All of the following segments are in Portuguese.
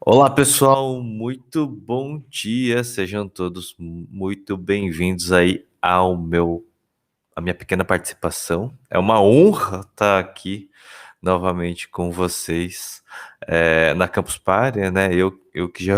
Olá, pessoal, muito bom dia. Sejam todos muito bem-vindos aí à minha pequena participação. É uma honra estar aqui novamente com vocês na Campus Party, né? Eu que já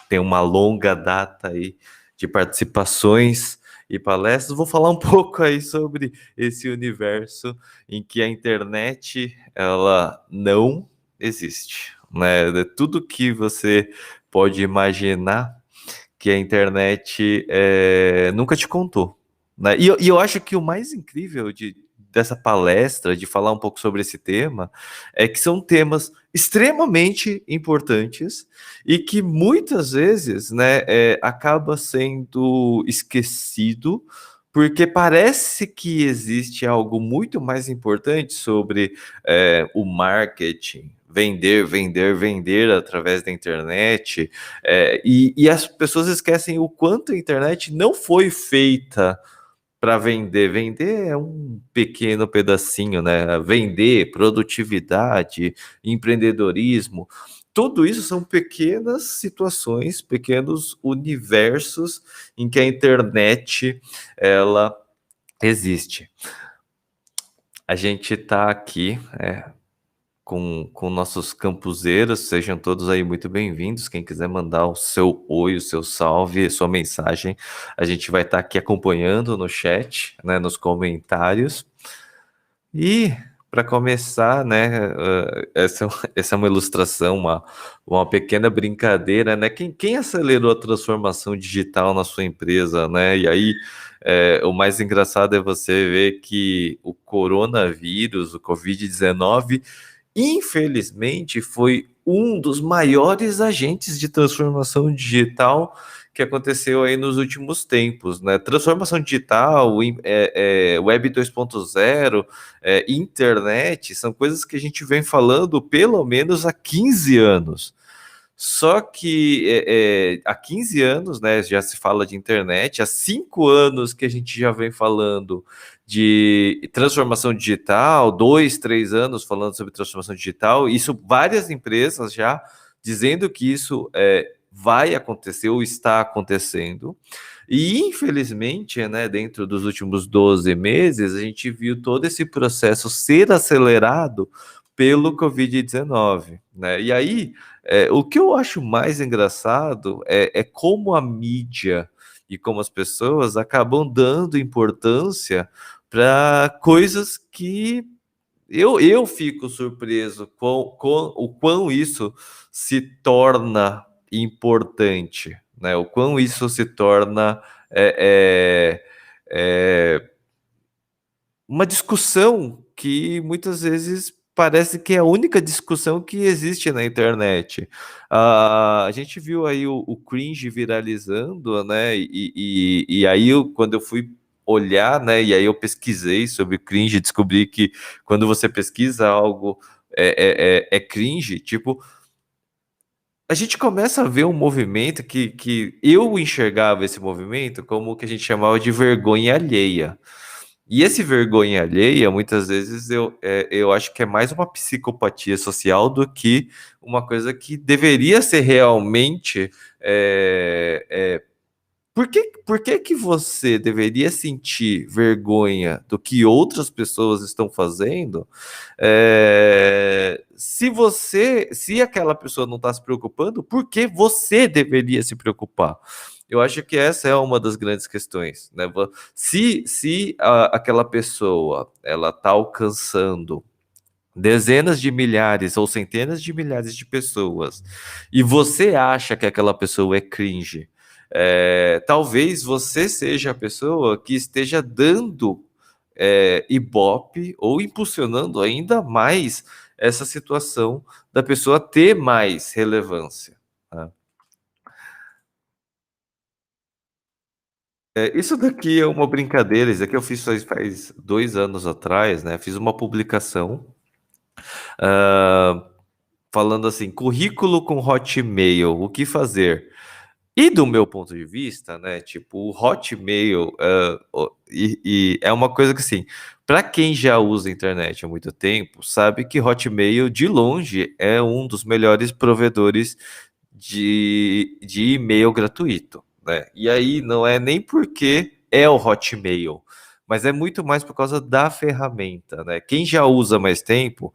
tenho uma longa data aí de participações e palestras. Vou falar um pouco aí sobre esse universo em que a internet ela não existe, né? De tudo que você pode imaginar que a internet nunca te contou, né? E eu acho que o mais incrível dessa palestra, de falar um pouco sobre esse tema, é que são temas extremamente importantes e que muitas vezes, né, acaba sendo esquecido porque parece que existe algo muito mais importante sobre o marketing, vender, vender, vender através da internet, e as pessoas esquecem o quanto a internet não foi feita para vender. Vender é um pequeno pedacinho, né? Vender, produtividade, empreendedorismo, tudo isso são pequenas situações, pequenos universos em que a internet ela existe. A gente está aqui com nossos campuseiros, sejam todos aí muito bem-vindos. Quem quiser mandar o seu oi, o seu salve, sua mensagem, a gente vai estar aqui acompanhando no chat, né, nos comentários. E para começar, né, essa é uma ilustração, uma pequena brincadeira, né? Quem acelerou a transformação digital na sua empresa, né? E aí, o mais engraçado é você ver que o coronavírus, o Covid-19, infelizmente, foi um dos maiores agentes de transformação digital que aconteceu aí nos últimos tempos, né? Transformação digital, Web 2.0, internet, são coisas que a gente vem falando pelo menos há 15 anos. Só que há 15 anos, né, já se fala de internet, há 5 anos que a gente já vem falando de transformação digital, 2, 3 anos falando sobre transformação digital, isso várias empresas já dizendo que isso vai acontecer ou está acontecendo. E infelizmente, né, dentro dos últimos 12 meses, a gente viu todo esse processo ser acelerado pelo Covid-19, né? E aí, o que eu acho mais engraçado é como a mídia e como as pessoas acabam dando importância para coisas que eu fico surpreso com o quão isso se torna importante, né? O quão isso se torna é, é, uma discussão que muitas vezes parece que é a única discussão que existe na internet. A gente viu aí o cringe viralizando, né? E aí, quando eu fui olhar, né? E aí eu pesquisei sobre cringe, descobri que quando você pesquisa algo é cringe, tipo, a gente começa a ver um movimento que eu enxergava esse movimento como o que a gente chamava de vergonha alheia. E esse vergonha alheia, muitas vezes, eu acho que é mais uma psicopatia social do que uma coisa que deveria ser realmente. Por que que você deveria sentir vergonha do que outras pessoas estão fazendo? Se aquela pessoa não está se preocupando, por que você deveria se preocupar? Eu acho que essa é uma das grandes questões, né? Se aquela pessoa ela está alcançando dezenas de milhares ou centenas de milhares de pessoas e você acha que aquela pessoa é cringe, talvez você seja a pessoa que esteja dando ibope ou impulsionando ainda mais essa situação da pessoa ter mais relevância, tá? Isso daqui é uma brincadeira, isso aqui eu fiz faz 2 anos atrás, né? Fiz uma publicação ah, falando assim: currículo com Hotmail, o que fazer? E do meu ponto de vista, né, tipo, o Hotmail, e é uma coisa que assim, Para quem já usa a internet há muito tempo, sabe que Hotmail, de longe, é um dos melhores provedores de e-mail gratuito, né? E aí não é nem porque é o Hotmail, mas é muito mais por causa da ferramenta, né? Quem já usa mais tempo,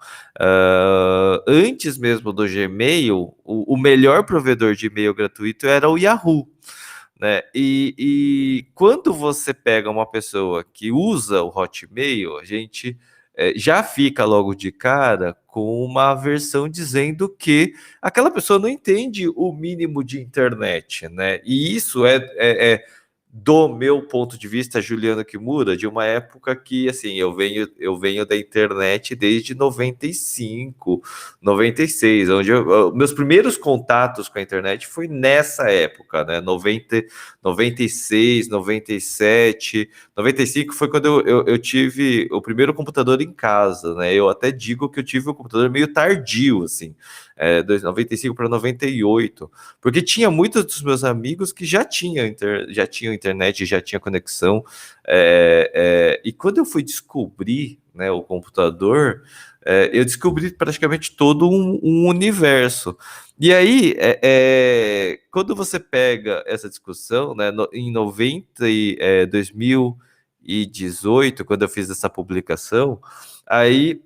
antes mesmo do Gmail, o melhor provedor de e-mail gratuito era o Yahoo, né? E quando você pega uma pessoa que usa o Hotmail, a gente já fica logo de cara com uma versão dizendo que aquela pessoa não entende o mínimo de internet, né? E isso é do meu ponto de vista, Juliano Kimura, de uma época que, assim, eu venho da internet desde 95, 96, onde meus primeiros contatos com a internet foi nessa época, né? 96, 97, 95 foi quando eu tive o primeiro computador em casa, né? Eu até digo que eu tive um computador meio tardio, assim, 95 para 98, porque tinha muitos dos meus amigos que já tinham internet, já tinha conexão, e quando eu fui descobrir, né, o computador, eu descobri praticamente todo um universo. E aí, quando você pega essa discussão, né, em 2018, quando eu fiz essa publicação, aí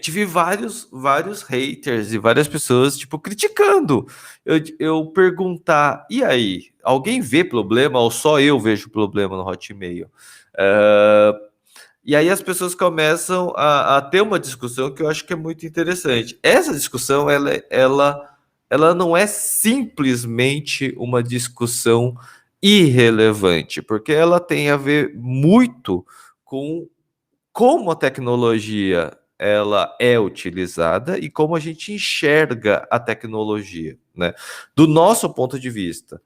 tive vários haters e várias pessoas, tipo, criticando. Eu perguntar, e aí? Alguém vê problema ou só eu vejo problema no Hotmail? Eh, e aí as pessoas começam a ter uma discussão que eu acho que é muito interessante. Essa discussão, ela não é simplesmente uma discussão irrelevante, porque ela tem a ver muito com como a tecnologia ela é utilizada e como a gente enxerga a tecnologia, né? Do nosso ponto de vista.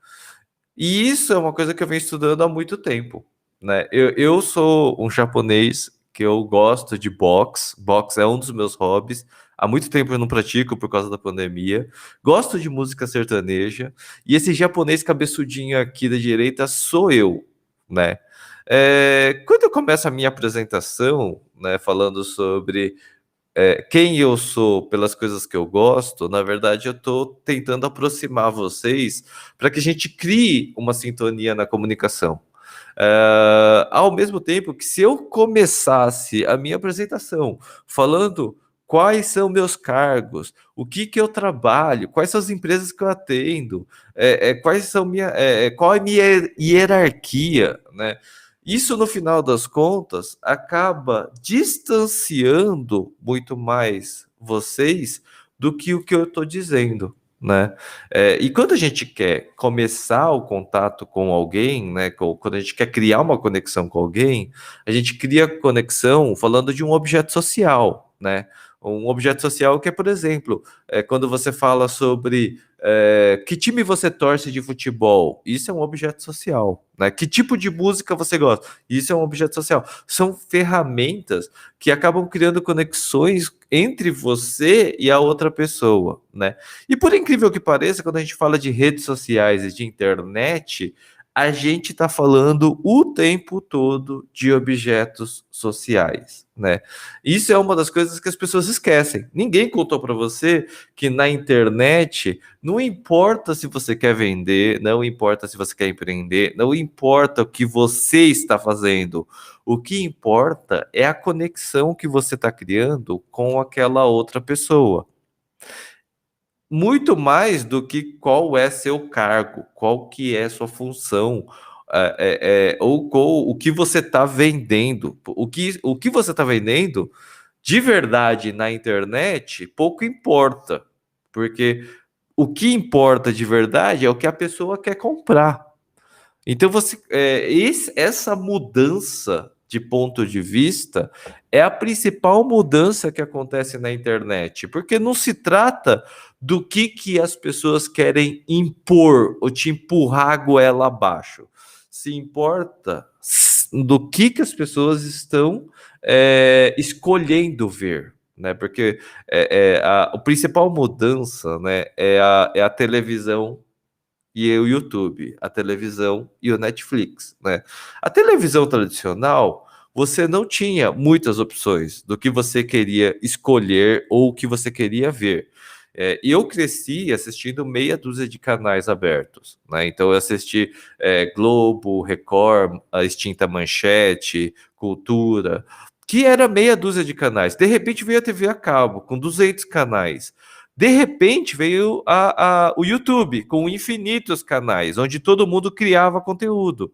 E isso é uma coisa que eu venho estudando há muito tempo, né? Eu sou um japonês que eu gosto de boxe. Boxe é um dos meus hobbies. Há muito tempo eu não pratico por causa da pandemia. Gosto de música sertaneja. E esse japonês cabeçudinho aqui da direita sou eu, né? Quando eu começo a minha apresentação, né, falando sobre quem eu sou pelas coisas que eu gosto, na verdade eu estou tentando aproximar vocês para que a gente crie uma sintonia na comunicação. Ao mesmo tempo que se eu começasse a minha apresentação falando quais são meus cargos, o que eu trabalho, quais são as empresas que eu atendo, quais são qual é a minha hierarquia, né? Isso, no final das contas, acaba distanciando muito mais vocês do que o que eu estou dizendo, né? E quando a gente quer começar o contato com alguém, né? Quando a gente quer criar uma conexão com alguém, a gente cria conexão falando de um objeto social, né? Um objeto social que é, por exemplo, quando você fala sobre que time você torce de futebol, isso é um objeto social, né? Que tipo de música você gosta, isso é um objeto social. São ferramentas que acabam criando conexões entre você e a outra pessoa, né? E por incrível que pareça, quando a gente fala de redes sociais e de internet, a gente está falando o tempo todo de objetos sociais, né? Isso é uma das coisas que as pessoas esquecem. Ninguém contou para você que na internet não importa se você quer vender, não importa se você quer empreender, não importa o que você está fazendo. O que importa é a conexão que você está criando com aquela outra pessoa. Muito mais do que qual é seu cargo, qual que é sua função, ou o que você está vendendo. O que você está vendendo, de verdade, na internet, pouco importa, porque o que importa de verdade é o que a pessoa quer comprar. Então essa mudança de ponto de vista é a principal mudança que acontece na internet, porque não se trata do que as pessoas querem impor ou te empurrar a goela abaixo. Se importa do que as pessoas estão escolhendo ver, né? Porque a principal mudança, né, é a televisão e o YouTube, a televisão e o Netflix, né? A televisão tradicional, você não tinha muitas opções do que você queria escolher ou o que você queria ver. E eu cresci assistindo meia dúzia de canais abertos, né? Então eu assisti Globo, Record, a extinta Manchete, Cultura, que era meia dúzia de canais. De repente veio a TV a cabo, com 200 canais. De repente veio o YouTube, com infinitos canais, onde todo mundo criava conteúdo.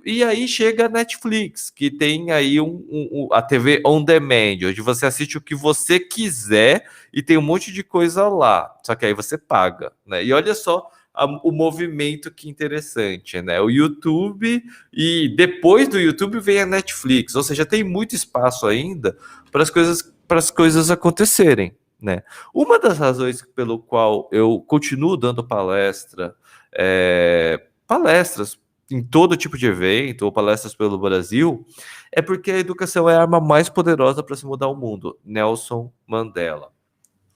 E aí chega a Netflix, que tem aí a TV on demand, onde você assiste o que você quiser e tem um monte de coisa lá. Só que aí você paga, né? E olha só o movimento que interessante, né? O YouTube e depois do YouTube vem a Netflix, ou seja, tem muito espaço ainda para as coisas acontecerem, né? Uma das razões pelo qual eu continuo dando palestras em todo tipo de evento ou palestras pelo Brasil, é porque a educação é a arma mais poderosa para se mudar o mundo. Nelson Mandela.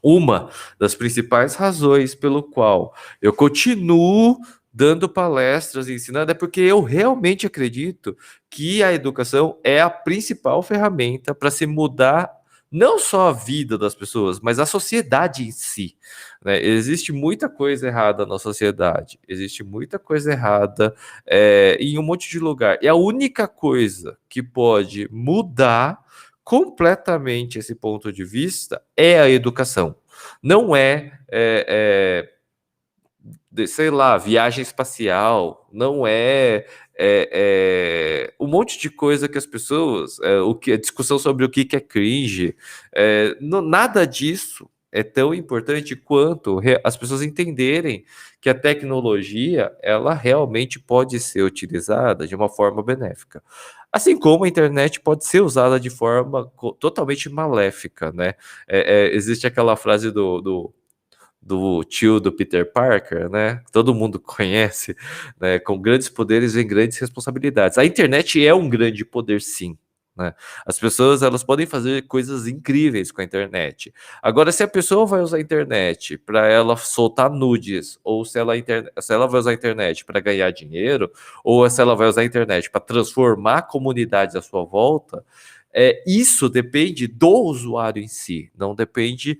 Uma das principais razões pelo qual eu continuo dando palestras e ensinando é porque eu realmente acredito que a educação é a principal ferramenta para se mudar não só a vida das pessoas, mas a sociedade em si, né? Existe muita coisa errada na sociedade, existe muita coisa errada em um monte de lugar. E a única coisa que pode mudar completamente esse ponto de vista é a educação. Não sei lá, viagem espacial, não um monte de coisa que as pessoas, a discussão sobre o que é cringe, nada disso é tão importante quanto as pessoas entenderem que a tecnologia, ela realmente pode ser utilizada de uma forma benéfica. Assim como a internet pode ser usada de forma totalmente maléfica, né? Existe aquela frase do tio do Peter Parker, né? Todo mundo conhece, né? Com grandes poderes vem grandes responsabilidades. A internet é um grande poder, sim. Né? As pessoas elas podem fazer coisas incríveis com a internet. Agora, se a pessoa vai usar a internet para ela soltar nudes, ou se ela vai usar a internet para ganhar dinheiro, ou se ela vai usar a internet para transformar comunidades à sua volta, isso depende do usuário em si, não depende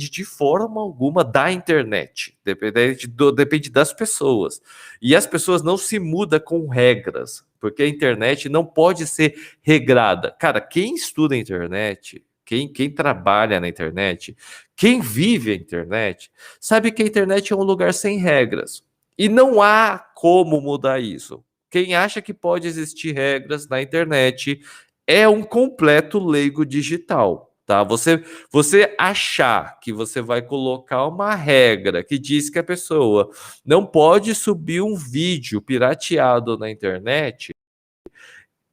de forma alguma da internet, depende das pessoas. E as pessoas não se mudam com regras, porque a internet não pode ser regrada. Cara, quem estuda a internet, quem trabalha na internet, quem vive a internet, sabe que a internet é um lugar sem regras. E não há como mudar isso. Quem acha que pode existir regras na internet é um completo leigo digital, tá? Você achar que você vai colocar uma regra que diz que a pessoa não pode subir um vídeo pirateado na internet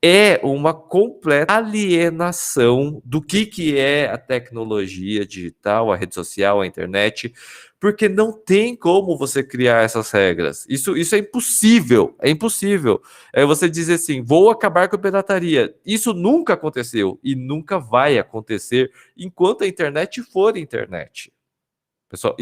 é uma completa alienação do que é a tecnologia digital, a rede social, a internet, porque não tem como você criar essas regras. Isso é impossível, é impossível. É você dizer assim, vou acabar com a pirataria. Isso nunca aconteceu e nunca vai acontecer enquanto a internet for internet. Pessoal,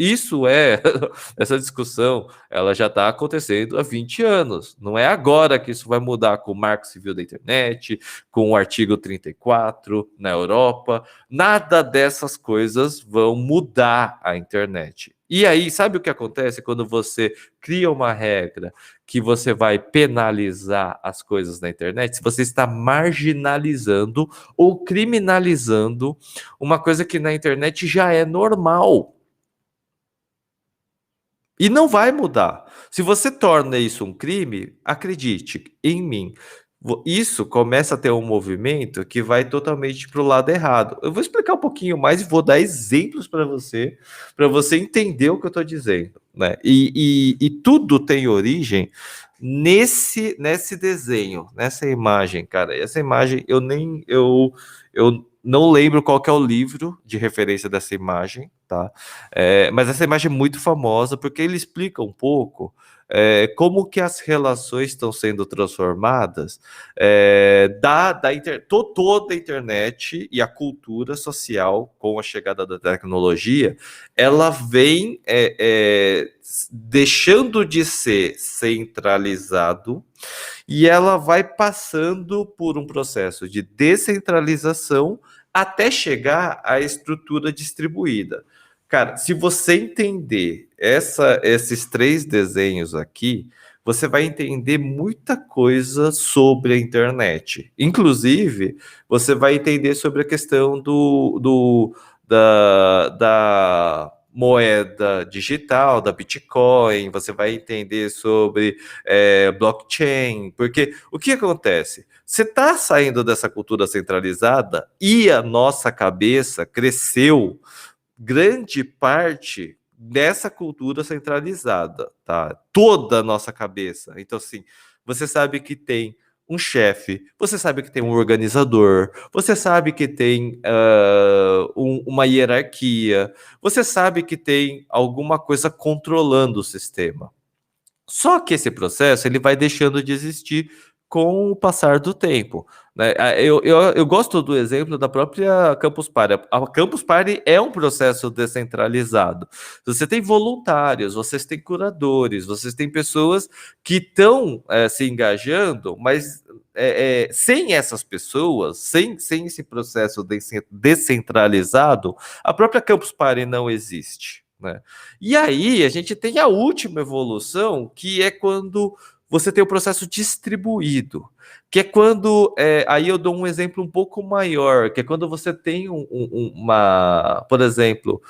essa discussão, ela já está acontecendo há 20 anos. Não é agora que isso vai mudar com o Marco Civil da Internet, com o artigo 34 na Europa. Nada dessas coisas vão mudar a internet. E aí, sabe o que acontece quando você cria uma regra que você vai penalizar as coisas na internet? Se você está marginalizando ou criminalizando uma coisa que na internet já é normal. E não vai mudar. Se você torna isso um crime, acredite em mim, isso começa a ter um movimento que vai totalmente para o lado errado. Eu vou explicar um pouquinho mais e vou dar exemplos para você entender o que eu estou dizendo, né? E tudo tem origem nesse desenho, nessa imagem, cara. Essa imagem eu não lembro qual que é o livro de referência dessa imagem, tá? Mas essa imagem é muito famosa porque ele explica um pouco como que as relações estão sendo transformadas toda a internet e a cultura social com a chegada da tecnologia, ela vem deixando de ser centralizado e ela vai passando por um processo de descentralização até chegar à estrutura distribuída. Cara, se você entender esses 3 desenhos aqui, você vai entender muita coisa sobre a internet. Inclusive, você vai entender sobre a questão da moeda digital, da Bitcoin, você vai entender sobre blockchain, porque o que acontece? Você está saindo dessa cultura centralizada e a nossa cabeça cresceu grande parte dessa cultura centralizada, tá? Toda a nossa cabeça. Então, assim, você sabe que tem um chefe, você sabe que tem um organizador, você sabe que tem uma hierarquia, você sabe que tem alguma coisa controlando o sistema. Só que esse processo ele vai deixando de existir com o passar do tempo, né? Eu gosto do exemplo da própria Campus Party. A Campus Party é um processo descentralizado. Você tem voluntários, vocês têm curadores, vocês têm pessoas que estão se engajando, mas sem essas pessoas, sem esse processo descentralizado, a própria Campus Party não existe, né? E aí a gente tem a última evolução, que é quando você tem o processo distribuído, que é quando, aí eu dou um exemplo um pouco maior, que é quando você tem por exemplo,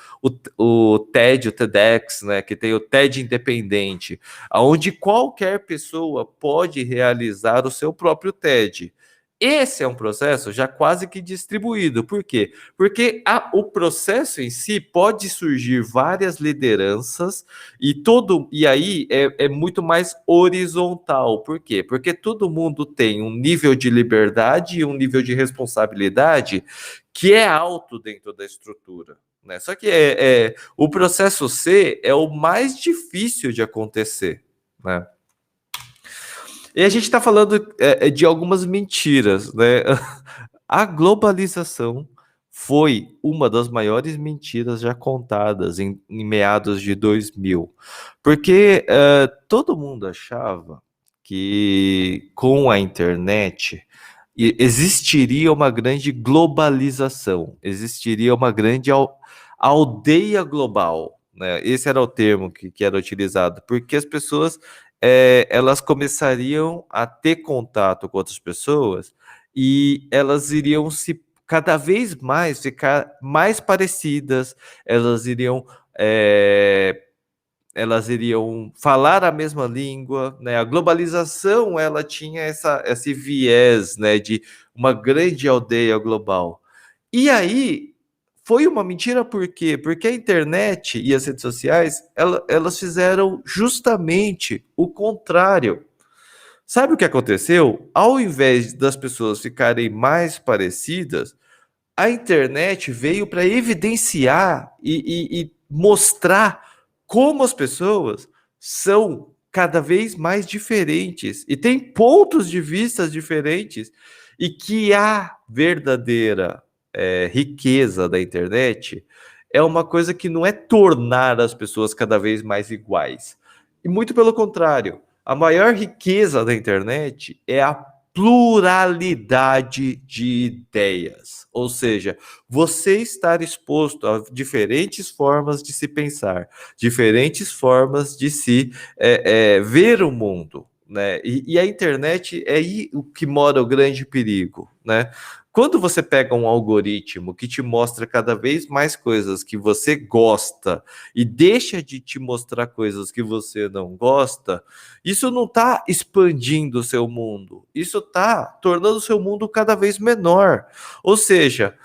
o TED, o TEDx, né, que tem o TED independente, onde qualquer pessoa pode realizar o seu próprio TED. Esse é um processo já quase que distribuído. Por quê? Porque o processo em si pode surgir várias lideranças e aí é muito mais horizontal. Por quê? Porque todo mundo tem um nível de liberdade e um nível de responsabilidade que é alto dentro da estrutura, né? Só que o processo C é o mais difícil de acontecer, né? E a gente está falando de algumas mentiras, né? A globalização foi uma das maiores mentiras já contadas em meados de 2000, porque todo mundo achava que com a internet existiria uma grande globalização, existiria uma grande aldeia global, né? Esse era o termo que era utilizado, porque as pessoas elas começariam a ter contato com outras pessoas e elas iriam se cada vez mais ficar mais parecidas, elas iriam falar a mesma língua, né? A globalização ela tinha esse viés, né, de uma grande aldeia global. E aí foi uma mentira por quê? Porque a internet e as redes sociais elas fizeram justamente o contrário. Sabe o que aconteceu? Ao invés das pessoas ficarem mais parecidas, a internet veio para evidenciar e mostrar como as pessoas são cada vez mais diferentes e têm pontos de vista diferentes e que a verdadeira riqueza da internet é uma coisa que não é tornar as pessoas cada vez mais iguais. E muito pelo contrário, a maior riqueza da internet é a pluralidade de ideias, ou seja, você estar exposto a diferentes formas de se pensar, diferentes formas de se ver o mundo, né? E a internet é aí o que mora o grande perigo, né? Quando você pega um algoritmo que te mostra cada vez mais coisas que você gosta e deixa de te mostrar coisas que você não gosta, isso não está expandindo o seu mundo, isso está tornando o seu mundo cada vez menor. Ou seja,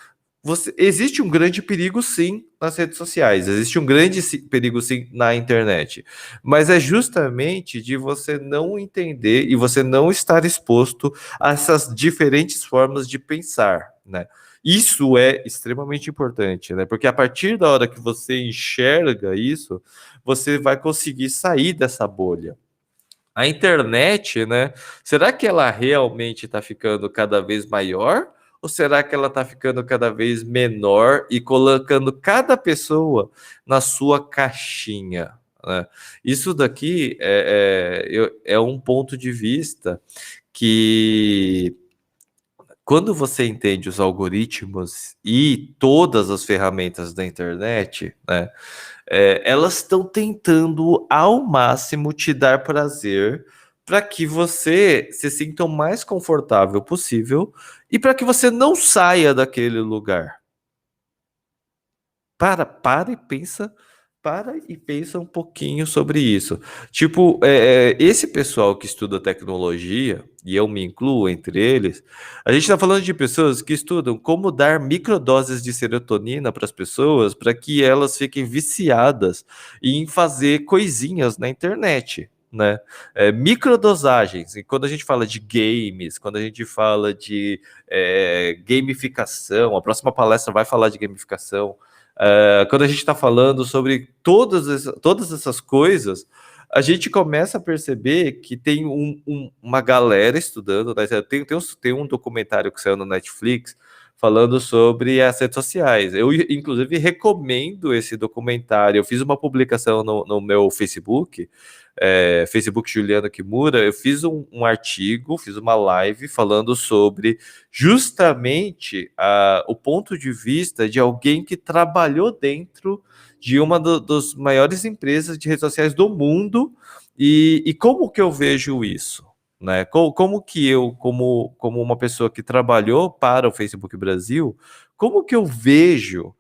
existe um grande perigo, sim, nas redes sociais, existe um grande perigo, sim, na internet, mas é justamente de você não entender e você não estar exposto a essas diferentes formas de pensar, né? Isso é extremamente importante, né? Porque a partir da hora que você enxerga isso, você vai conseguir sair dessa bolha. A internet, né? Será que ela realmente está ficando cada vez maior? Ou será que ela está ficando cada vez menor e colocando cada pessoa na sua caixinha, né? Isso daqui é um ponto de vista que, quando você entende os algoritmos e todas as ferramentas da internet, né? Elas estão tentando ao máximo te dar prazer para que você se sinta o mais confortável possível e para que você não saia daquele lugar. Para e pensa, para e pensa um pouquinho sobre isso. Tipo, esse pessoal que estuda tecnologia, e eu me incluo entre eles, a gente está falando de pessoas que estudam como dar microdoses de serotonina para as pessoas para que elas fiquem viciadas em fazer coisinhas na internet. Né? Microdosagens. E quando a gente fala de games, quando a gente fala de gamificação, a próxima palestra vai falar de gamificação. Quando a gente está falando sobre todas essas coisas, a gente começa a perceber que tem uma galera estudando, né? Tem um documentário que saiu no Netflix falando sobre as redes sociais. Eu, inclusive, recomendo esse documentário. Eu fiz uma publicação no meu Facebook, Facebook Juliano Kimura. Eu fiz um artigo, fiz uma live falando sobre justamente o ponto de vista de alguém que trabalhou dentro de uma das maiores empresas de redes sociais do mundo, e como que eu vejo isso, né? Como que eu, como uma pessoa que trabalhou para o Facebook Brasil, como que eu vejo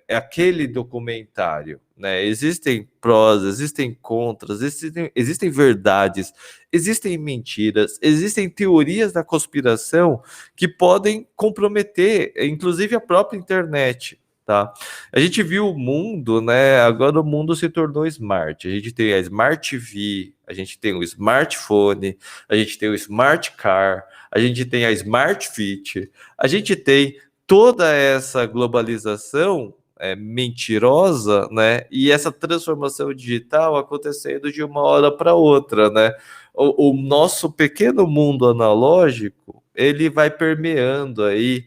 aquele documentário, né? Existem prós, existem contras, existem verdades, existem mentiras, existem teorias da conspiração que podem comprometer, inclusive, a própria internet. Tá? A gente viu o mundo, né? Agora o mundo se tornou smart. A gente tem a Smart TV, a gente tem o smartphone, a gente tem o smart car, a gente tem a Smart Fit, a gente tem toda essa globalização mentirosa, né? E essa transformação digital acontecendo de uma hora para outra, né? O nosso pequeno mundo analógico, ele vai permeando aí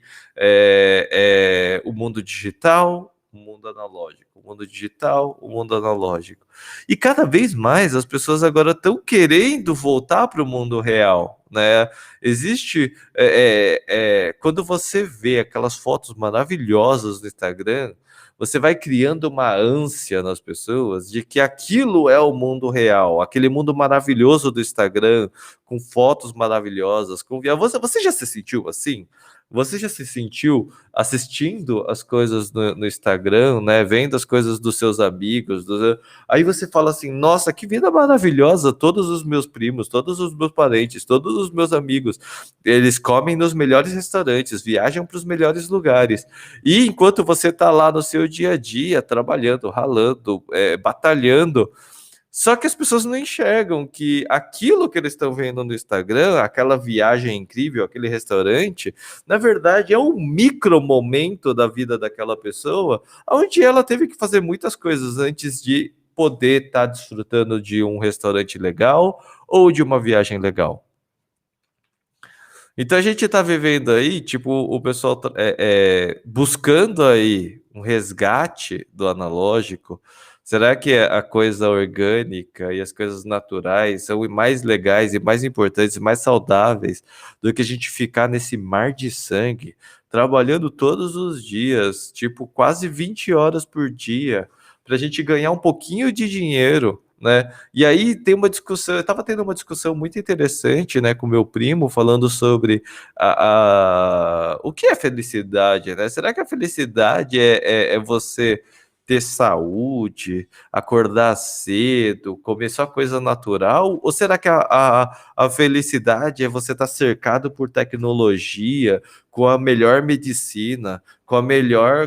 o mundo digital, o mundo analógico, o mundo digital, o mundo analógico. E cada vez mais as pessoas agora estão querendo voltar para o mundo real, né? Existe quando você vê aquelas fotos maravilhosas no Instagram, você vai criando uma ânsia nas pessoas de que aquilo é o mundo real, aquele mundo maravilhoso do Instagram, com fotos maravilhosas, você já se sentiu assim? Você já se sentiu assistindo as coisas no Instagram, né? Vendo as coisas dos seus amigos, aí você fala assim: nossa, que vida maravilhosa! Todos os meus primos, todos os meus parentes, todos os meus amigos, eles comem nos melhores restaurantes, viajam para os melhores lugares. E enquanto você está lá no seu dia a dia, trabalhando, ralando, batalhando, só que as pessoas não enxergam que aquilo que eles estão vendo no Instagram, aquela viagem incrível, aquele restaurante, na verdade é um micro momento da vida daquela pessoa, onde ela teve que fazer muitas coisas antes de poder estar desfrutando de um restaurante legal ou de uma viagem legal. Então a gente está vivendo aí, tipo, o pessoal buscando aí um resgate do analógico. Será que a coisa orgânica e as coisas naturais são mais legais e mais importantes e mais saudáveis do que a gente ficar nesse mar de sangue, trabalhando todos os dias, tipo, quase 20 horas por dia, para a gente ganhar um pouquinho de dinheiro, né? E aí tem uma discussão, eu estava tendo uma discussão muito interessante, né, com meu primo, falando sobre o que é felicidade, né? Será que a felicidade é você ter saúde, acordar cedo, comer só coisa natural? Ou será que a felicidade é você estar cercado por tecnologia, com a melhor medicina, com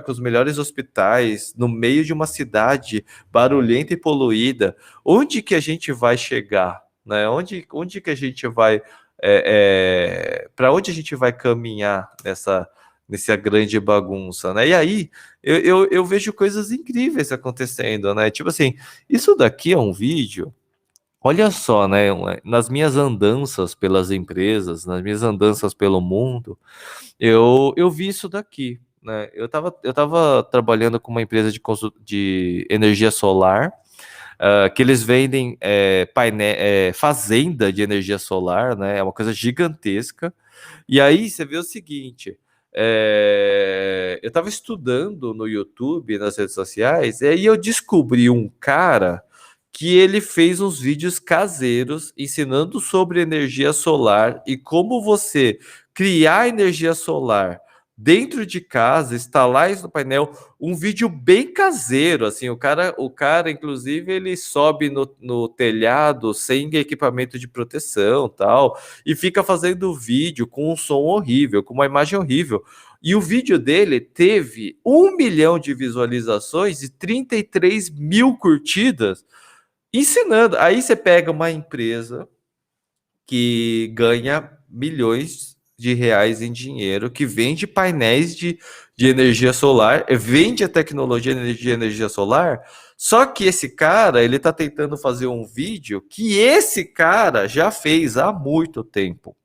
os melhores hospitais, no meio de uma cidade barulhenta e poluída? Onde que a gente vai chegar, né? Onde que a gente vai para onde a gente vai caminhar nessa grande bagunça, né? E aí eu vejo coisas incríveis acontecendo, né? Tipo assim, isso daqui é um vídeo. Olha só, né? Nas minhas andanças pelas empresas, nas minhas andanças pelo mundo, eu vi isso daqui, né? Eu tava trabalhando com uma empresa de energia solar, que eles vendem fazenda de energia solar, né? É uma coisa gigantesca. E aí você vê o seguinte: eu estava estudando no YouTube, nas redes sociais, e aí eu descobri um cara que ele fez uns vídeos caseiros ensinando sobre energia solar e como você criar energia solar dentro de casa, instalar isso no painel, um vídeo bem caseiro, assim, o cara inclusive, ele sobe no telhado sem equipamento de proteção, tal, e fica fazendo vídeo com um som horrível, com uma imagem horrível. E o vídeo dele teve 1 milhão de visualizações e 33 mil curtidas, ensinando. Aí você pega uma empresa que ganha milhões de reais em dinheiro, que vende painéis de energia solar, vende a tecnologia de energia solar, só que esse cara, ele está tentando fazer um vídeo que esse cara já fez há muito tempo.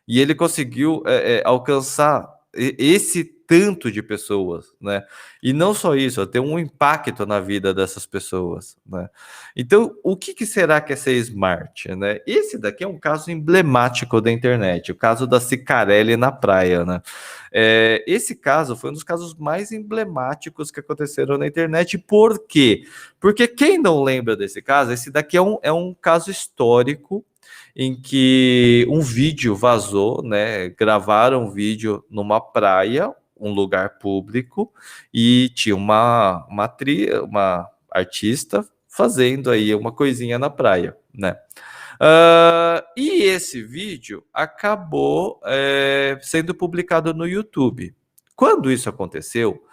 E ele conseguiu alcançar esse tanto de pessoas, né? E não só isso, ter um impacto na vida dessas pessoas, né? Então, o que será que é ser smart, né? Esse daqui é um caso emblemático da internet, o caso da Cicarelli na praia, né? Esse caso foi um dos casos mais emblemáticos que aconteceram na internet. Por quê? Porque quem não lembra desse caso, esse daqui é um caso histórico em que um vídeo vazou, né? Gravaram um vídeo numa praia, um lugar público, e tinha uma artista fazendo aí uma coisinha na praia, né? E esse vídeo acabou sendo publicado no YouTube. Quando isso aconteceu,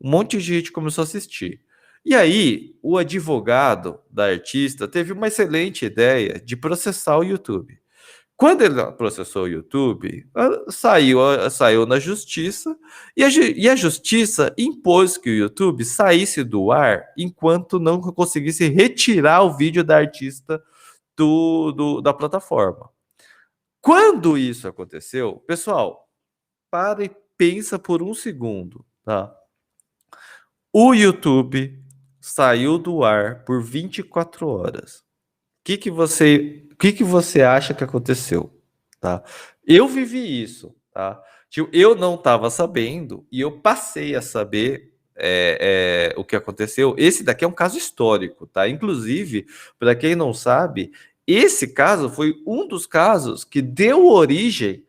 um monte de gente começou a assistir. E aí, o advogado da artista teve uma excelente ideia de processar o YouTube. Quando ele processou o YouTube, saiu na justiça e a justiça impôs que o YouTube saísse do ar enquanto não conseguisse retirar o vídeo da artista da plataforma. Quando isso aconteceu, pessoal, para e pensa por um segundo, tá? O YouTube saiu do ar por 24 horas. O que que você acha que aconteceu, tá? Eu vivi isso, tá? Tipo, eu não estava sabendo e eu passei a saber o que aconteceu. Esse daqui é um caso histórico, tá? Inclusive, para quem não sabe, esse caso foi um dos casos que deu origem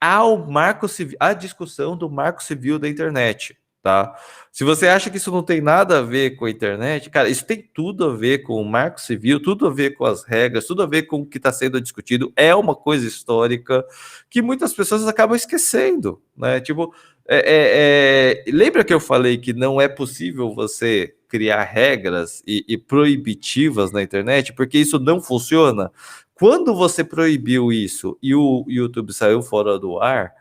ao marco civil, à discussão do marco civil da internet, tá? Se você acha que isso não tem nada a ver com a internet, cara, isso tem tudo a ver com o marco civil, tudo a ver com as regras, tudo a ver com o que está sendo discutido. É uma coisa histórica que muitas pessoas acabam esquecendo, né? Tipo, lembra que eu falei que não é possível você criar regras e proibitivas na internet, porque isso não funciona? Quando você proibiu isso e o YouTube saiu fora do ar,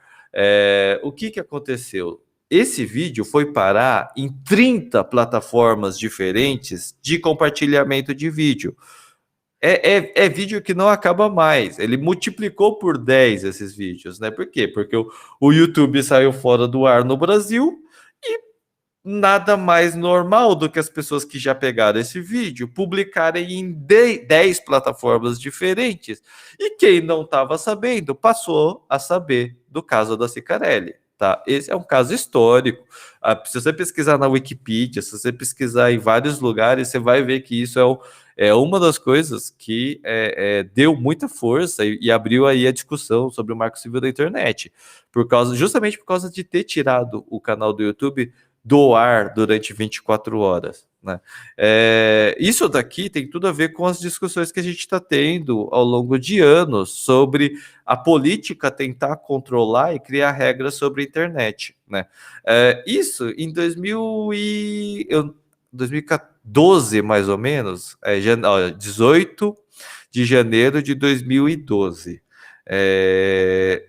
o que aconteceu? Esse vídeo foi parar em 30 plataformas diferentes de compartilhamento de vídeo. É vídeo que não acaba mais. Ele multiplicou por 10 esses vídeos, né? Por quê? Porque o YouTube saiu fora do ar no Brasil e nada mais normal do que as pessoas que já pegaram esse vídeo publicarem em 10 plataformas diferentes. E quem não estava sabendo passou a saber do caso da Cicarelli. Tá? Esse é um caso histórico. Se você pesquisar na Wikipedia, se você pesquisar em vários lugares, você vai ver que isso é uma das coisas que deu muita força e abriu aí a discussão sobre o marco civil da internet, justamente por causa de ter tirado o canal do YouTube do ar durante 24 horas. Né? Isso daqui tem tudo a ver com as discussões que a gente está tendo ao longo de anos sobre a política tentar controlar e criar regras sobre a internet. Né? Isso em 2012, mais ou menos, 18 de janeiro de 2012.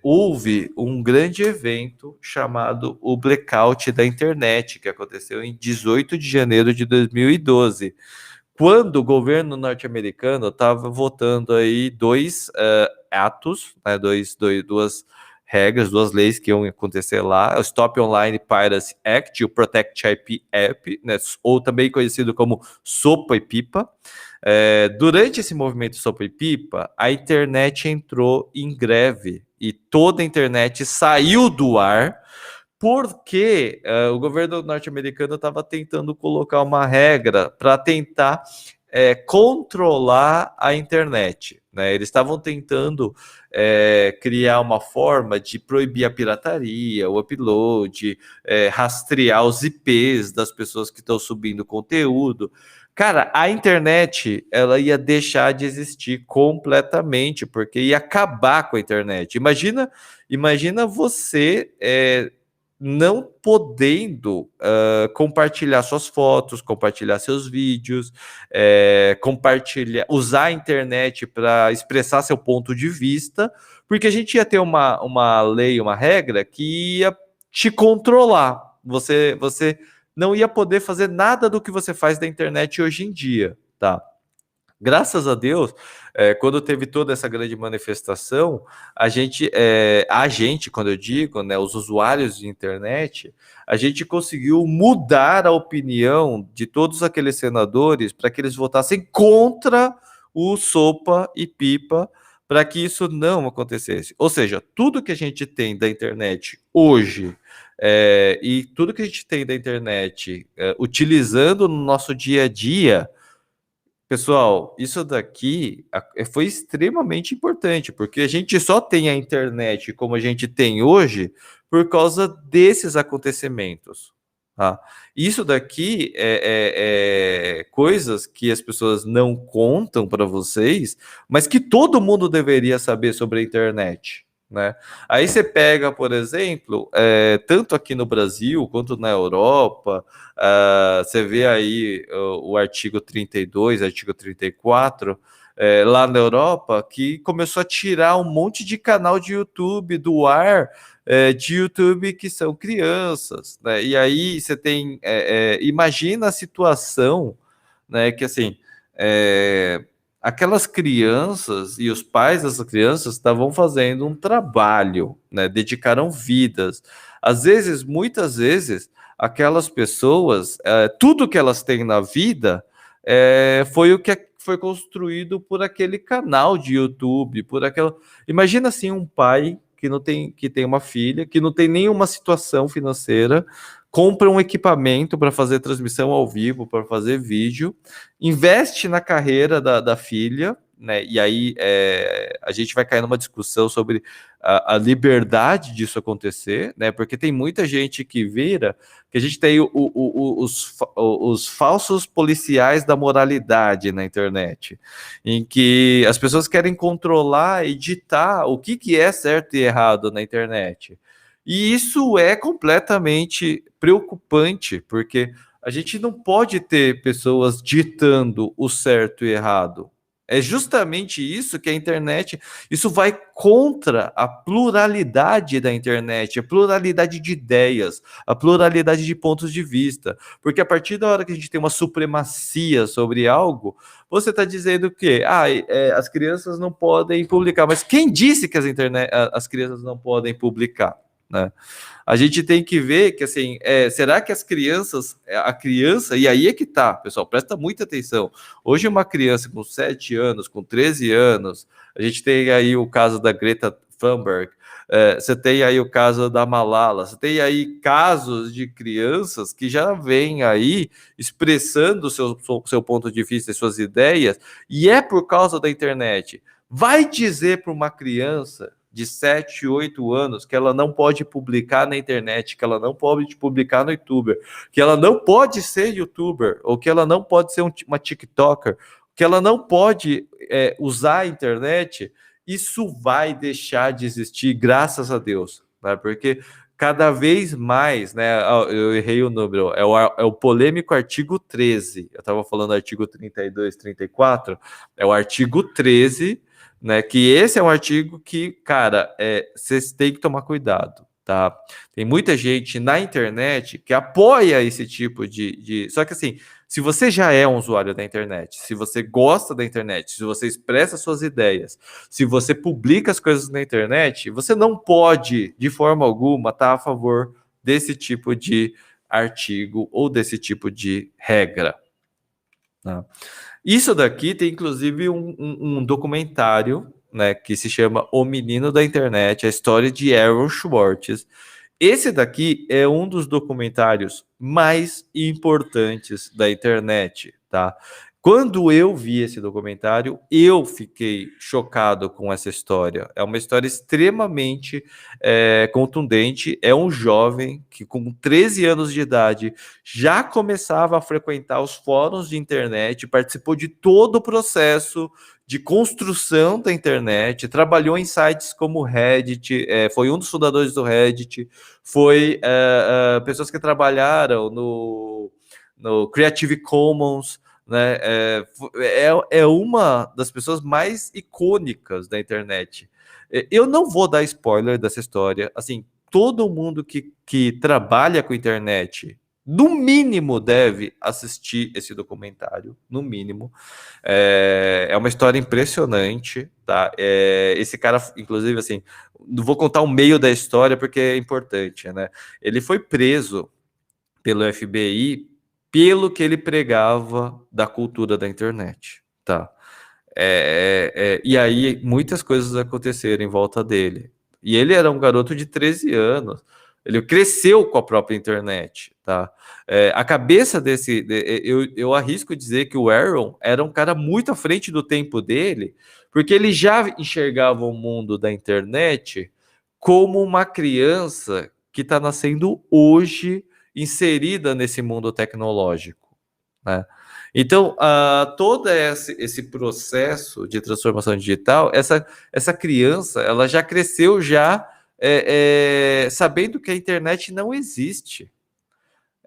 houve um grande evento chamado o Blackout da Internet, que aconteceu em 18 de janeiro de 2012, quando o governo norte-americano estava votando aí dois atos, né, duas regras, duas leis que iam acontecer lá, o Stop Online Piracy Act e o Protect IP App, né, ou também conhecido como Sopa e Pipa. Durante esse movimento Sopa e Pipa, a internet entrou em greve e toda a internet saiu do ar porque o governo norte-americano estava tentando colocar uma regra para tentar controlar a internet, né? Eles estavam tentando criar uma forma de proibir a pirataria, o upload, rastrear os IPs das pessoas que estão subindo conteúdo. Cara, a internet ela ia deixar de existir completamente, porque ia acabar com a internet. Imagina você não podendo compartilhar suas fotos, compartilhar seus vídeos, usar a internet para expressar seu ponto de vista, porque a gente ia ter uma lei, uma regra que ia te controlar. Você não ia poder fazer nada do que você faz na internet hoje em dia, tá? Graças a Deus, quando teve toda essa grande manifestação, a gente, quando eu digo, né, os usuários de internet, a gente conseguiu mudar a opinião de todos aqueles senadores para que eles votassem contra o Sopa e Pipa, para que isso não acontecesse. Ou seja, tudo que a gente tem da internet hoje, e tudo que a gente tem da internet utilizando no nosso dia a dia. Pessoal, isso daqui foi extremamente importante, porque a gente só tem a internet como a gente tem hoje por causa desses acontecimentos. Tá? Isso daqui é coisas que as pessoas não contam para vocês, mas que todo mundo deveria saber sobre a internet. Né? Aí você pega, por exemplo, tanto aqui no Brasil quanto na Europa, você vê aí o artigo 32, artigo 34, lá na Europa, que começou a tirar um monte de canal de YouTube do ar, de YouTube que são crianças, né? E aí você tem, imagina a situação, né, que assim, aquelas crianças e os pais dessas crianças estavam fazendo um trabalho, né, dedicaram vidas. Às vezes, muitas vezes, aquelas pessoas, tudo que elas têm na vida foi o que foi construído por aquele canal de YouTube, por aquela. Imagina assim um pai que tem uma filha, que não tem nenhuma situação financeira, compra um equipamento para fazer transmissão ao vivo, para fazer vídeo, investe na carreira da filha, né? E aí a gente vai cair numa discussão sobre a liberdade disso acontecer, né? Porque tem muita gente que vira que a gente tem os falsos policiais da moralidade na internet, em que as pessoas querem controlar e ditar o que é certo e errado na internet. E isso é completamente preocupante, porque a gente não pode ter pessoas ditando o certo e errado. É justamente isso que a internet, isso vai contra a pluralidade da internet, a pluralidade de ideias, a pluralidade de pontos de vista. Porque a partir da hora que a gente tem uma supremacia sobre algo, você está dizendo que as crianças não podem publicar. Mas quem disse que as crianças não podem publicar? Né? A gente tem que ver que, assim, será que a criança, e aí é que tá, pessoal, presta muita atenção. Hoje, uma criança com 7 anos, com 13 anos, a gente tem aí o caso da Greta Thunberg, você tem aí o caso da Malala, você tem aí casos de crianças que já vêm aí expressando o seu ponto de vista e suas ideias, e é por causa da internet. Vai dizer para uma criança de 7, 8 anos que ela não pode publicar na internet, que ela não pode publicar no YouTube, que ela não pode ser youtuber, ou que ela não pode ser uma TikToker, que ela não pode usar a internet, isso vai deixar de existir, graças a Deus, né? Porque cada vez mais, né? Eu errei o número, é o polêmico artigo 13. Eu estava falando artigo 32, 34, é o artigo 13 né? Que esse é um artigo que, cara, vocês têm que tomar cuidado, tá? Tem muita gente na internet que apoia esse tipo de... Só que assim, se você já é um usuário da internet, se você gosta da internet, se você expressa suas ideias, se você publica as coisas na internet, você não pode, de forma alguma, estar a favor desse tipo de artigo ou desse tipo de regra. Tá? Isso daqui tem inclusive um documentário, né, que se chama O Menino da Internet, a história de Aaron Swartz. Esse daqui é um dos documentários mais importantes da internet, tá? Quando eu vi esse documentário, eu fiquei chocado com essa história. É uma história extremamente contundente. É um jovem que, com 13 anos de idade, já começava a frequentar os fóruns de internet, participou de todo o processo de construção da internet, trabalhou em sites como o Reddit, foi um dos fundadores do Reddit, foi pessoas que trabalharam no Creative Commons, né? É uma das pessoas mais icônicas da internet. Eu não vou dar spoiler dessa história. Assim, todo mundo que trabalha com internet, no mínimo, deve assistir esse documentário, no mínimo. É uma história impressionante, tá? Esse cara, inclusive, assim, não vou contar o meio da história porque é importante, né? Ele foi preso pelo FBI pelo que ele pregava da cultura da internet, tá? E aí muitas coisas aconteceram em volta dele. E ele era um garoto de 13 anos. Ele cresceu com a própria internet, tá? A cabeça eu arrisco dizer que o Aaron era um cara muito à frente do tempo dele, porque ele já enxergava o mundo da internet como uma criança que está nascendo hoje, inserida nesse mundo tecnológico, né? Então, todo esse processo de transformação digital, essa criança, ela já cresceu já sabendo que a internet não existe.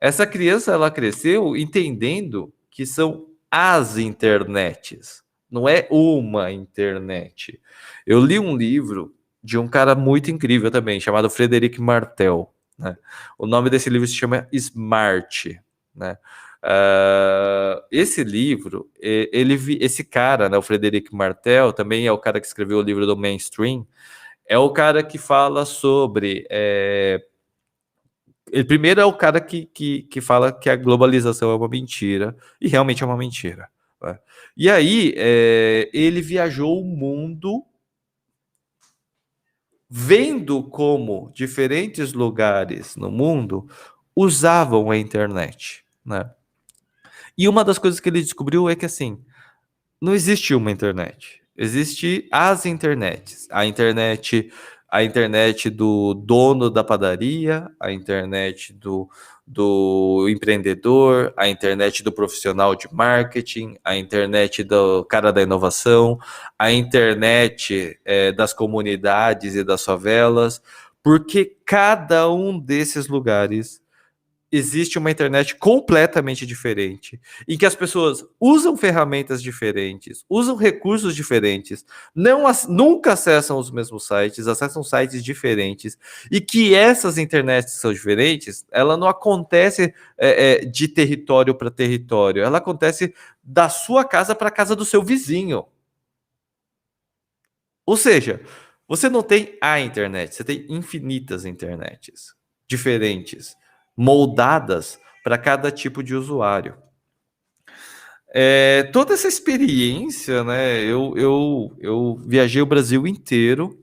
Essa criança, ela cresceu entendendo que são as internets, não é uma internet. Eu li um livro de um cara muito incrível também, chamado Frederic Martel, né? O nome desse livro se chama Smart, né? Esse livro, esse cara, né, o Frederic Martel, também é o cara que escreveu o livro do Mainstream, é o cara que fala sobre... ele primeiro é o cara que fala que a globalização é uma mentira, e realmente é uma mentira, né? E aí, ele viajou o mundo vendo como diferentes lugares no mundo usavam a internet, né? E uma das coisas que ele descobriu é que, assim, não existe uma internet. Existe as internets. A internet do dono da padaria, a internet do empreendedor, a internet do profissional de marketing, a internet do cara da inovação, a internet das comunidades e das favelas, porque cada um desses lugares existe uma internet completamente diferente, em que as pessoas usam ferramentas diferentes, usam recursos diferentes, nunca acessam os mesmos sites, acessam sites diferentes, e que essas internets que são diferentes, ela não acontece de território para território, ela acontece da sua casa para a casa do seu vizinho. Ou seja, você não tem a internet, você tem infinitas internets diferentes, moldadas para cada tipo de usuário. Toda essa experiência, né? Eu viajei o Brasil inteiro,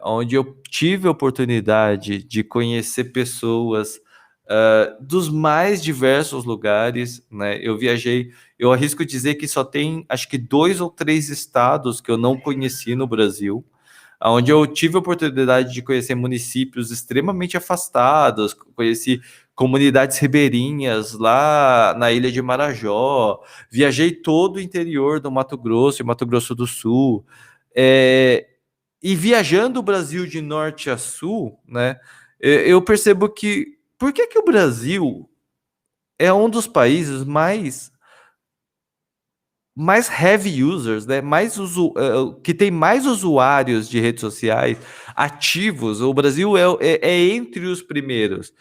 onde eu tive a oportunidade de conhecer pessoas dos mais diversos lugares, né? Eu arrisco dizer que só tem, acho que 2 ou 3 estados que eu não conheci no Brasil, onde eu tive a oportunidade de conhecer municípios extremamente afastados, conheci comunidades ribeirinhas lá na ilha de Marajó, viajei todo o interior do Mato Grosso e Mato Grosso do Sul, e viajando o Brasil de norte a sul, né, eu percebo que por que o Brasil é um dos países mais mais heavy users, né? Que tem mais usuários de redes sociais ativos. O Brasil é entre os primeiros.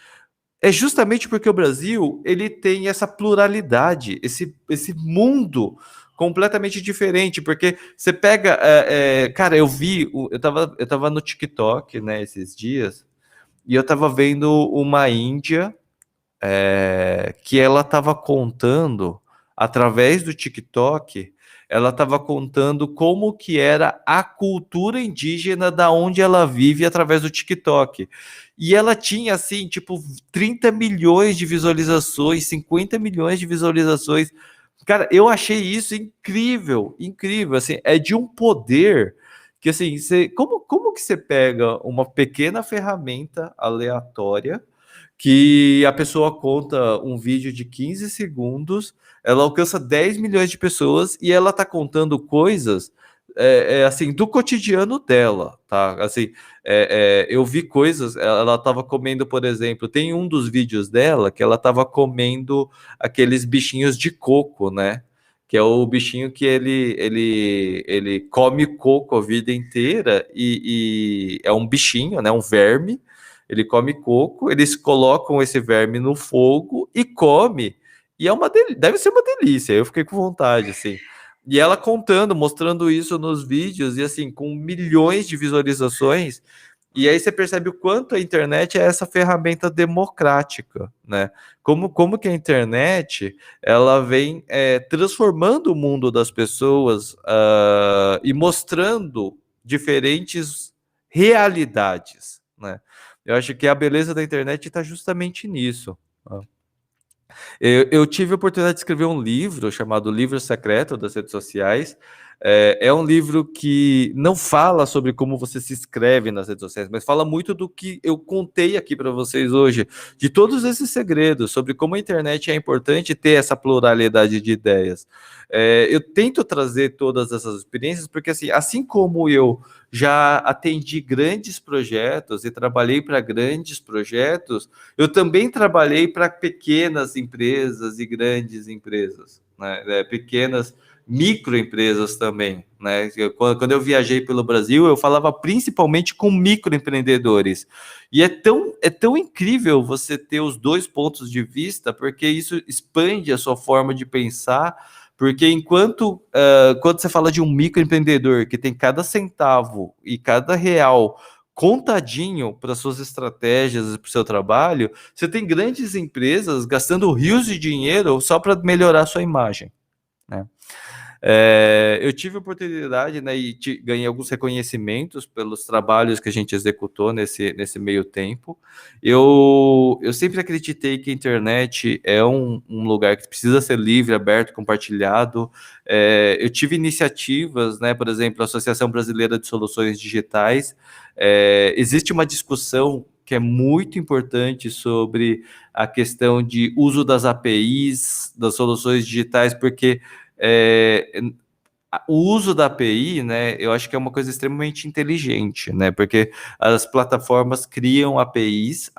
É justamente porque o Brasil ele tem essa pluralidade, esse mundo completamente diferente. Porque você pega, cara, eu tava no TikTok, né, esses dias, e eu tava vendo uma índia que ela estava contando, através do TikTok, ela estava contando como que era a cultura indígena da onde ela vive através do TikTok. E ela tinha, assim, tipo, 30 milhões de visualizações, 50 milhões de visualizações. Cara, eu achei isso incrível, incrível, assim, é de um poder que, assim, como que você pega uma pequena ferramenta aleatória que a pessoa conta um vídeo de 15 segundos, ela alcança 10 milhões de pessoas e ela tá contando coisas assim do cotidiano dela, tá? Assim, eu vi coisas, ela tava comendo, por exemplo, tem um dos vídeos dela que ela tava comendo aqueles bichinhos de coco, né? Que é o bichinho que ele come coco a vida inteira e é um bichinho, né? Um verme, ele come coco, eles colocam esse verme no fogo e come. E é deve ser uma delícia. Eu fiquei com vontade, assim. E ela contando, mostrando isso nos vídeos, e assim, com milhões de visualizações. E aí você percebe o quanto a internet é essa ferramenta democrática, né? Como que a internet ela vem transformando o mundo das pessoas e mostrando diferentes realidades, né? Eu acho que a beleza da internet está justamente nisso. Né? Eu tive a oportunidade de escrever um livro chamado Livro Secreto das Redes Sociais. É um livro que não fala sobre como você se inscreve nas redes sociais, mas fala muito do que eu contei aqui para vocês hoje, de todos esses segredos, sobre como a internet é importante ter essa pluralidade de ideias. Eu tento trazer todas essas experiências, porque assim como eu já atendi grandes projetos e trabalhei para grandes projetos, eu também trabalhei para pequenas empresas e grandes empresas, né? Pequenas microempresas também, né? Quando eu viajei pelo Brasil, eu falava principalmente com microempreendedores. E é tão incrível você ter os dois pontos de vista, porque isso expande a sua forma de pensar. Porque quando você fala de um microempreendedor que tem cada centavo e cada real contadinho para suas estratégias e para o seu trabalho, você tem grandes empresas gastando rios de dinheiro só para melhorar sua imagem, né? Eu tive a oportunidade, né, e ganhei alguns reconhecimentos pelos trabalhos que a gente executou nesse meio tempo. Eu sempre acreditei que a internet é um lugar que precisa ser livre, aberto, compartilhado. Eu tive iniciativas, né, por exemplo, a Associação Brasileira de Soluções Digitais. Existe uma discussão que é muito importante sobre a questão de uso das APIs, das soluções digitais, porque é, o uso da API, né, eu acho que é uma coisa extremamente inteligente, né, porque as plataformas criam APIs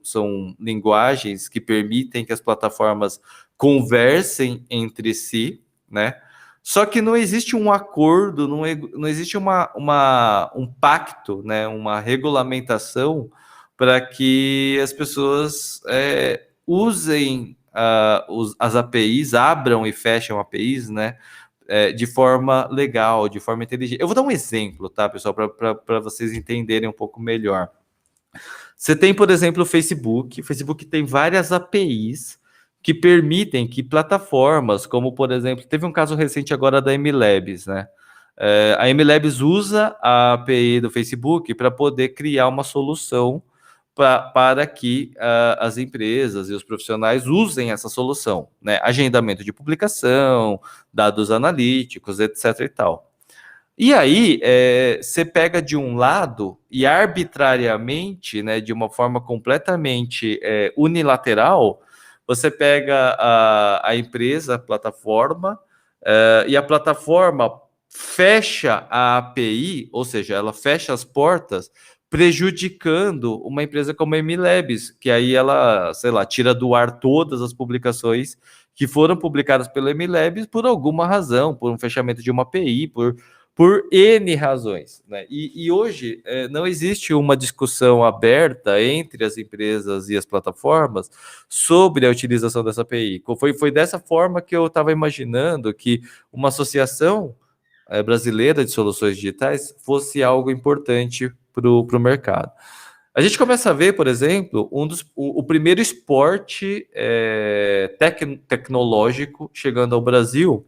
são linguagens que permitem que as plataformas conversem entre si, né, só que não existe um acordo, não existe um pacto, né, uma regulamentação para que as pessoas usem as APIs, abram e fecham APIs, né, de forma legal, de forma inteligente. Eu vou dar um exemplo, tá, pessoal, para vocês entenderem um pouco melhor. Você tem, por exemplo, o Facebook tem várias APIs que permitem que plataformas, como, por exemplo, teve um caso recente agora da MLabs, né? A MLabs usa a API do Facebook para poder criar uma solução para que as empresas e os profissionais usem essa solução, né? Agendamento de publicação, dados analíticos, etc. e tal. E aí, você pega de um lado e arbitrariamente, né, de uma forma completamente unilateral, você pega a empresa, a plataforma, e a plataforma fecha a API, ou seja, ela fecha as portas prejudicando uma empresa como a MLabs, que aí ela, sei lá, tira do ar todas as publicações que foram publicadas pela MLabs por alguma razão, por um fechamento de uma API, por N razões, né? E hoje não existe uma discussão aberta entre as empresas e as plataformas sobre a utilização dessa API. Foi dessa forma que eu estava imaginando que uma associação brasileira de soluções digitais fosse algo importante para o mercado. A gente começa a ver, por exemplo, o primeiro esporte tecnológico chegando ao Brasil,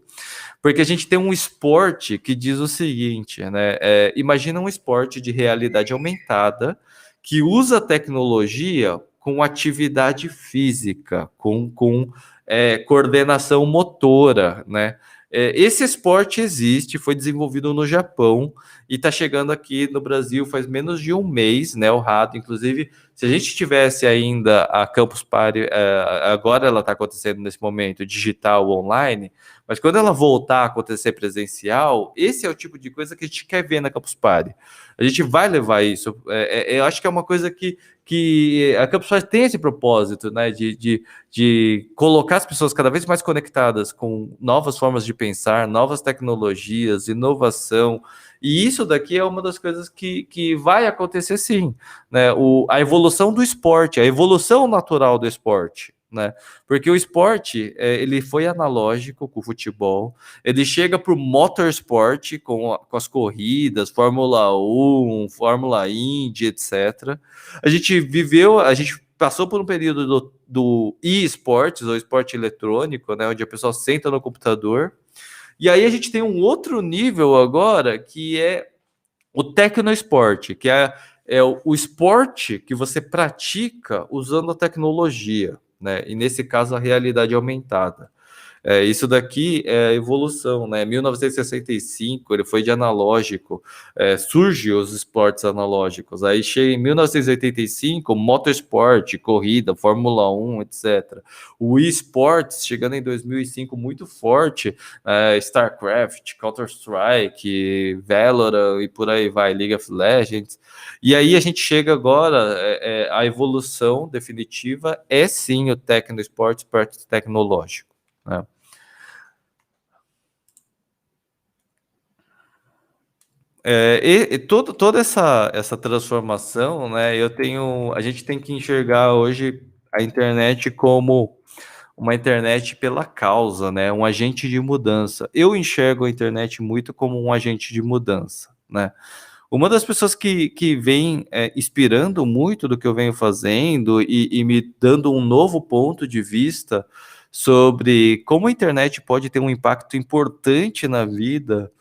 porque a gente tem um esporte que diz o seguinte, né? Imagina um esporte de realidade aumentada que usa tecnologia com atividade física, com coordenação motora, né? Esse esporte existe, foi desenvolvido no Japão e está chegando aqui no Brasil faz menos de um mês, né? O Rato, inclusive, se a gente tivesse ainda a Campus Party, agora ela está acontecendo nesse momento, digital, online, mas quando ela voltar a acontecer presencial, esse é o tipo de coisa que a gente quer ver na Campus Party. A gente vai levar isso. Eu acho que é uma coisa que a Campus Party tem esse propósito, né? De colocar as pessoas cada vez mais conectadas com novas formas de pensar, novas tecnologias, inovação. E isso daqui é uma das coisas que vai acontecer sim, né? A evolução do esporte, a evolução natural do esporte, né? Porque o esporte ele foi analógico com o futebol, ele chega para o motorsport com as corridas, Fórmula 1, Fórmula Indy, etc. A gente passou por um período do e-sports, ou esporte eletrônico, né, onde a pessoa senta no computador. E aí a gente tem um outro nível agora, que é o tecnoesporte, que é o esporte que você pratica usando a tecnologia, né? E nesse caso a realidade aumentada. Isso daqui é a evolução, né? 1965, ele foi de analógico, surge os esportes analógicos. Aí chega em 1985, motorsport, corrida, Fórmula 1, etc. O eSports, chegando em 2005, muito forte, StarCraft, Counter-Strike, Valorant e por aí vai, League of Legends. E aí a gente chega agora, a evolução definitiva é sim o Tecnosport, esporte tecnológico, né? Toda essa transformação, né? A gente tem que enxergar hoje a internet como uma internet pela causa, né? Um agente de mudança. Eu enxergo a internet muito como um agente de mudança, né? Uma das pessoas que vem inspirando muito do que eu venho fazendo e me dando um novo ponto de vista sobre como a internet pode ter um impacto importante na vida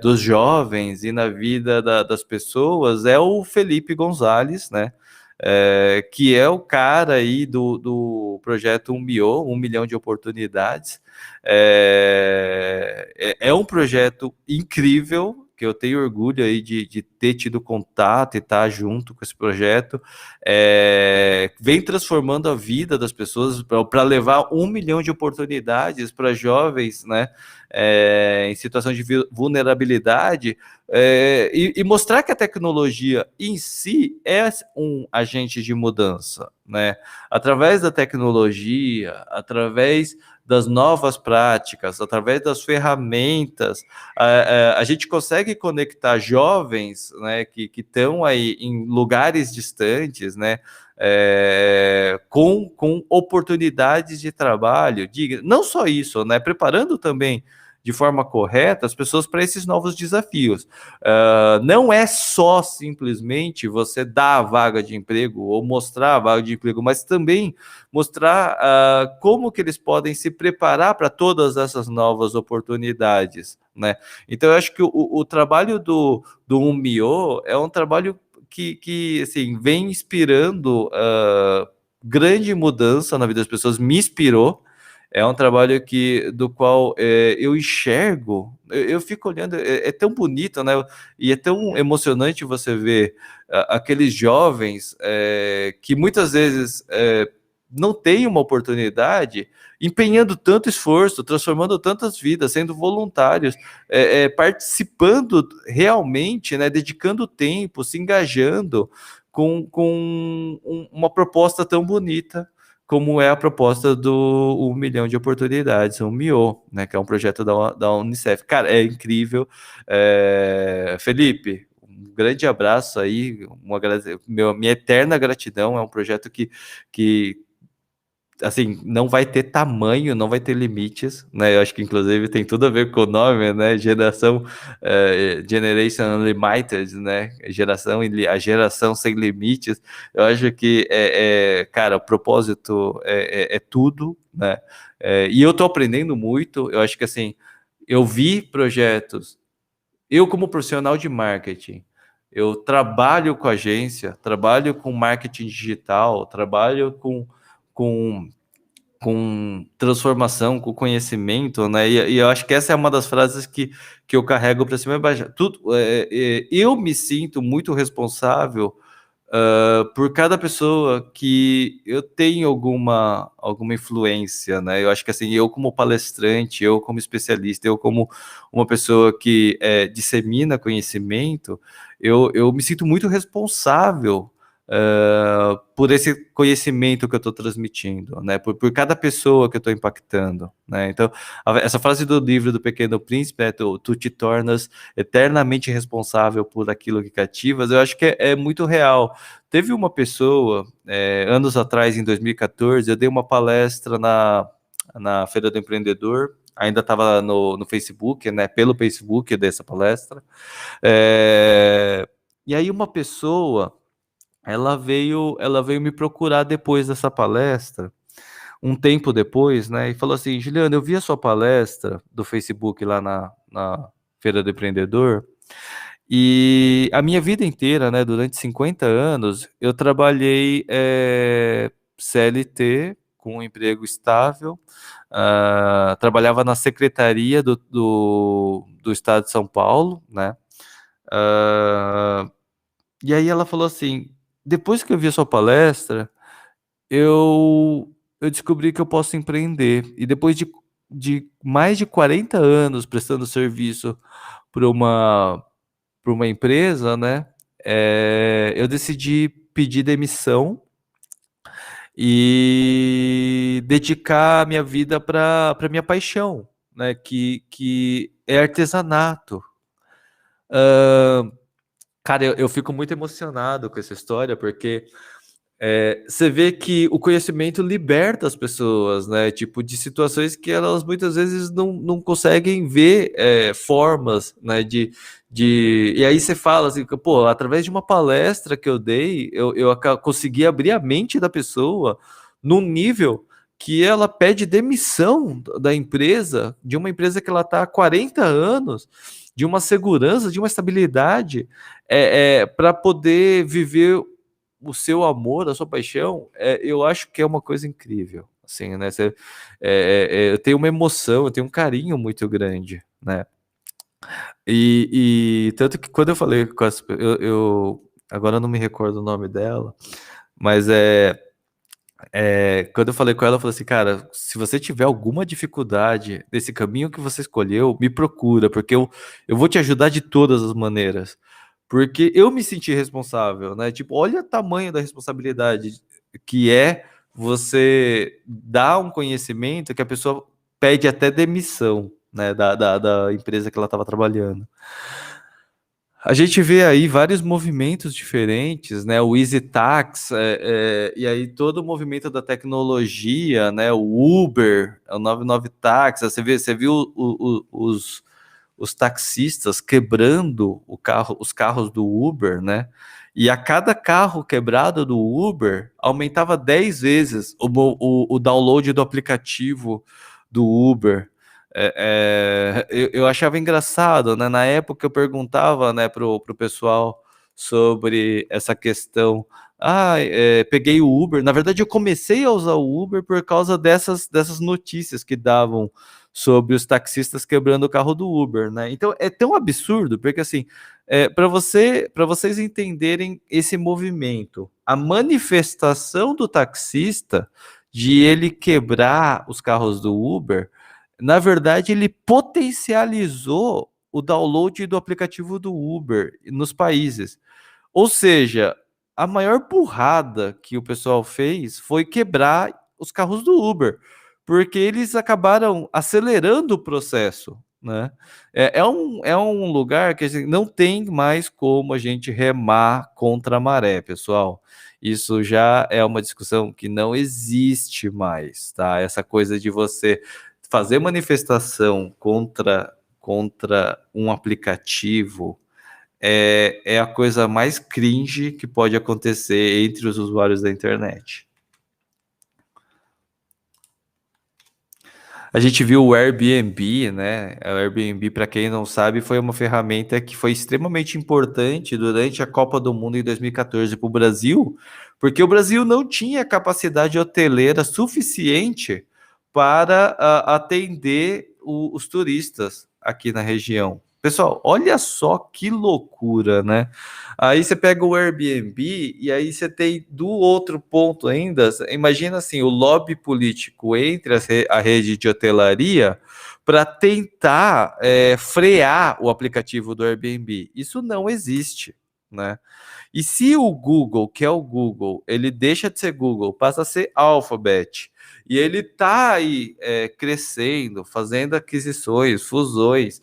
dos jovens e na vida das pessoas é o Felipe Gonzalez, né? Que é o cara aí do projeto 1MIO, 1 milhão de oportunidades. É um projeto incrível, que eu tenho orgulho aí de ter tido contato e estar junto com esse projeto. Vem transformando a vida das pessoas para levar 1 milhão de oportunidades para jovens, né? Em situação de vulnerabilidade, e mostrar que a tecnologia em si é um agente de mudança, né? Através da tecnologia, através das novas práticas, através das ferramentas, a gente consegue conectar jovens, né, que estão aí em lugares distantes, né, com oportunidades de trabalho, não só isso, né, preparando também de forma correta as pessoas para esses novos desafios. Não é só simplesmente você dar a vaga de emprego ou mostrar a vaga de emprego, mas também mostrar como que eles podem se preparar para todas essas novas oportunidades, né? Então, eu acho que o trabalho do 1MIO é um trabalho que assim, vem inspirando grande mudança na vida das pessoas, me inspirou. É um trabalho do qual eu enxergo, eu fico olhando, é tão bonito, né? E é tão emocionante você ver aqueles jovens que muitas vezes não têm uma oportunidade empenhando tanto esforço, transformando tantas vidas, sendo voluntários, participando realmente, né, dedicando tempo, se engajando com uma proposta tão bonita como é a proposta do 1 milhão de oportunidades, o MIO, né, que é um projeto da Unicef. Cara, é incrível. Felipe, um grande abraço aí, minha eterna gratidão. É um projeto que assim, não vai ter tamanho, não vai ter limites, né? Eu acho que inclusive tem tudo a ver com o nome, né? Generation Unlimited, né? A geração sem limites. Eu acho que cara, o propósito é tudo, né? E eu tô aprendendo muito. Eu acho que assim, eu vi projetos. Eu, como profissional de marketing, eu trabalho com agência, trabalho com marketing digital, trabalho com com transformação, com conhecimento, né? E eu acho que essa é uma das frases que eu carrego para cima e baixo. Eu me sinto muito responsável por cada pessoa que eu tenho alguma influência, né? Eu acho que assim, eu como palestrante, eu como especialista, eu como uma pessoa que dissemina conhecimento, eu me sinto muito responsável por esse conhecimento que eu estou transmitindo, né? Por cada pessoa que eu estou impactando, né? Então, essa frase do livro do Pequeno Príncipe, né, tu te tornas eternamente responsável por aquilo que cativas, eu acho que é muito real. Teve uma pessoa, anos atrás, em 2014, eu dei uma palestra na Feira do Empreendedor, ainda estava no Facebook, né? Pelo Facebook dessa palestra. E aí uma pessoa ela veio me procurar depois dessa palestra, um tempo depois, né, e falou assim: Juliano, eu vi a sua palestra do Facebook lá na Feira do Empreendedor, e a minha vida inteira, né, durante 50 anos, eu trabalhei CLT, com um emprego estável, trabalhava na secretaria do Estado de São Paulo, né, e aí ela falou assim: depois que eu vi a sua palestra, eu descobri que eu posso empreender. E depois de mais de 40 anos prestando serviço para uma empresa, né? Eu decidi pedir demissão e dedicar a minha vida para minha paixão, né? Que é artesanato. Cara, eu fico muito emocionado com essa história, porque você vê que o conhecimento liberta as pessoas, né? Tipo, de situações que elas muitas vezes não conseguem ver formas, né? E aí você fala assim, pô, através de uma palestra que eu dei, eu consegui abrir a mente da pessoa num nível que ela pede demissão da empresa, de uma empresa que ela está há 40 anos, de uma segurança, de uma estabilidade, para poder viver o seu amor, a sua paixão, eu acho que é uma coisa incrível, assim, né? Eu tenho uma emoção, eu tenho um carinho muito grande, né? E tanto que quando eu falei com agora eu não me recordo o nome dela, mas quando eu falei com ela, eu falei assim, cara, se você tiver alguma dificuldade nesse caminho que você escolheu, me procura, porque eu vou te ajudar de todas as maneiras. Porque eu me senti responsável, né? Tipo, olha o tamanho da responsabilidade que é você dar um conhecimento que a pessoa pede até demissão, né? Da empresa que ela estava trabalhando. A gente vê aí vários movimentos diferentes, né? O Easy Tax, e aí todo o movimento da tecnologia, né? O Uber, o 99 Tax, você viu os taxistas quebrando os carros do Uber, né? E a cada carro quebrado do Uber aumentava 10 vezes o download do aplicativo do Uber. Eu achava engraçado, né? Na época eu perguntava, né, pro pessoal sobre essa questão. Peguei o Uber. Na verdade, eu comecei a usar o Uber por causa dessas notícias que davam sobre os taxistas quebrando o carro do Uber, né? Então é tão absurdo, porque assim, para vocês entenderem esse movimento, a manifestação do taxista de ele quebrar os carros do Uber, na verdade, ele potencializou o download do aplicativo do Uber nos países. Ou seja, a maior burrada que o pessoal fez foi quebrar os carros do Uber, porque eles acabaram acelerando o processo, né? É um lugar que assim, não tem mais como a gente remar contra a maré, pessoal. Isso já é uma discussão que não existe mais, tá? Essa coisa de você fazer manifestação contra um aplicativo é a coisa mais cringe que pode acontecer entre os usuários da internet. A gente viu o Airbnb, né? O Airbnb, para quem não sabe, foi uma ferramenta que foi extremamente importante durante a Copa do Mundo em 2014 para o Brasil, porque o Brasil não tinha capacidade hoteleira suficiente para atender os turistas aqui na região. Pessoal, olha só que loucura, né? Aí você pega o Airbnb e aí você tem do outro ponto ainda, imagina assim, o lobby político entre a rede de hotelaria para tentar frear o aplicativo do Airbnb. Isso não existe, né? E se o Google, que é o Google, ele deixa de ser Google, passa a ser Alphabet, e ele está aí crescendo, fazendo aquisições, fusões.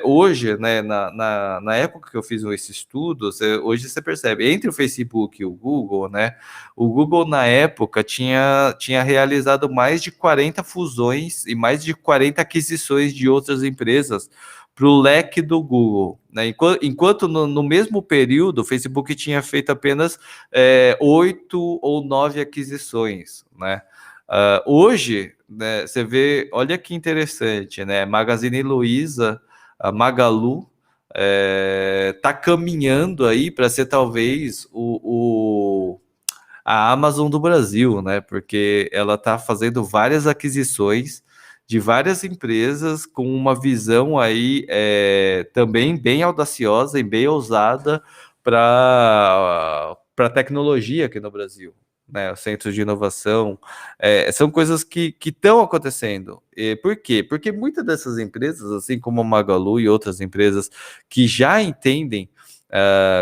Hoje, né, na época que eu fiz esse estudo, hoje você percebe, entre o Facebook e o Google, né, o Google na época tinha realizado mais de 40 fusões e mais de 40 aquisições de outras empresas para o leque do Google, né? Enquanto no mesmo período o Facebook tinha feito apenas 8 ou 9 aquisições, né? Hoje, né, você vê, olha que interessante, né? Magazine Luiza, a Magalu, tá caminhando aí para ser talvez a Amazon do Brasil, né? Porque ela está fazendo várias aquisições de várias empresas com uma visão aí também bem audaciosa e bem ousada para tecnologia aqui no Brasil. Né, os centros de inovação, são coisas que estão acontecendo. Por quê? Porque muitas dessas empresas, assim como a Magalu e outras empresas que já entendem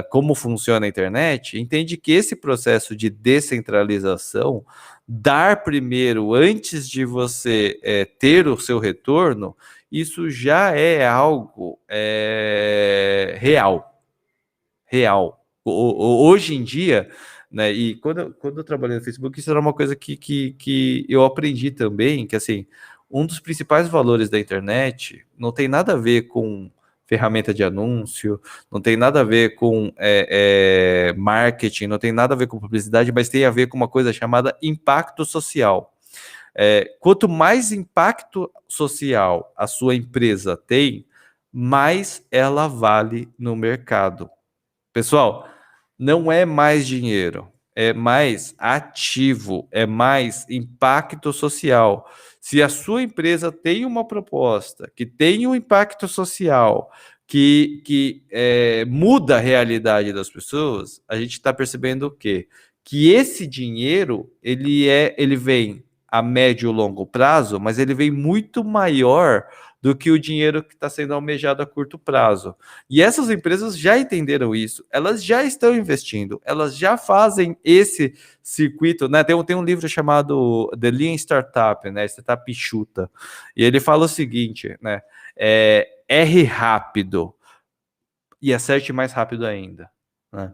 como funciona a internet, entende que esse processo de descentralização, dar primeiro antes de você ter o seu retorno, isso já é algo real. Hoje em dia, né, e quando eu trabalhei no Facebook, isso era uma coisa que eu aprendi também, que assim, um dos principais valores da internet não tem nada a ver com ferramenta de anúncio, não tem nada a ver com marketing, não tem nada a ver com publicidade, mas tem a ver com uma coisa chamada impacto social. Quanto mais impacto social a sua empresa tem, mais ela vale no mercado. Pessoal, não é mais dinheiro, é mais ativo, é mais impacto social. Se a sua empresa tem uma proposta que tem um impacto social, que muda a realidade das pessoas, a gente está percebendo o quê? Que esse dinheiro ele vem a médio e longo prazo, mas ele vem muito maior do que o dinheiro que está sendo almejado a curto prazo. E essas empresas já entenderam isso, elas já estão investindo, elas já fazem esse circuito, né? Tem um livro chamado The Lean Startup, né? Startup Enxuta, e ele fala o seguinte, né? Erre rápido e acerte mais rápido ainda, né?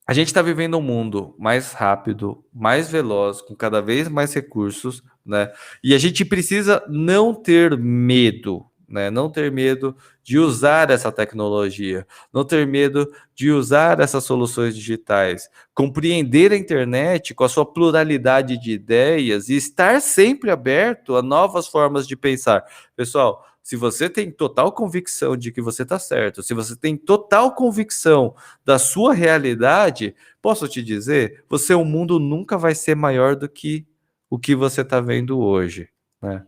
A gente está vivendo um mundo mais rápido, mais veloz, com cada vez mais recursos, né? E a gente precisa não ter medo, né? Não ter medo de usar essa tecnologia, não ter medo de usar essas soluções digitais, compreender a internet com a sua pluralidade de ideias e estar sempre aberto a novas formas de pensar. Pessoal, se você tem total convicção de que você está certo, se você tem total convicção da sua realidade, posso te dizer, o mundo nunca vai ser maior do que o que você está vendo hoje, né?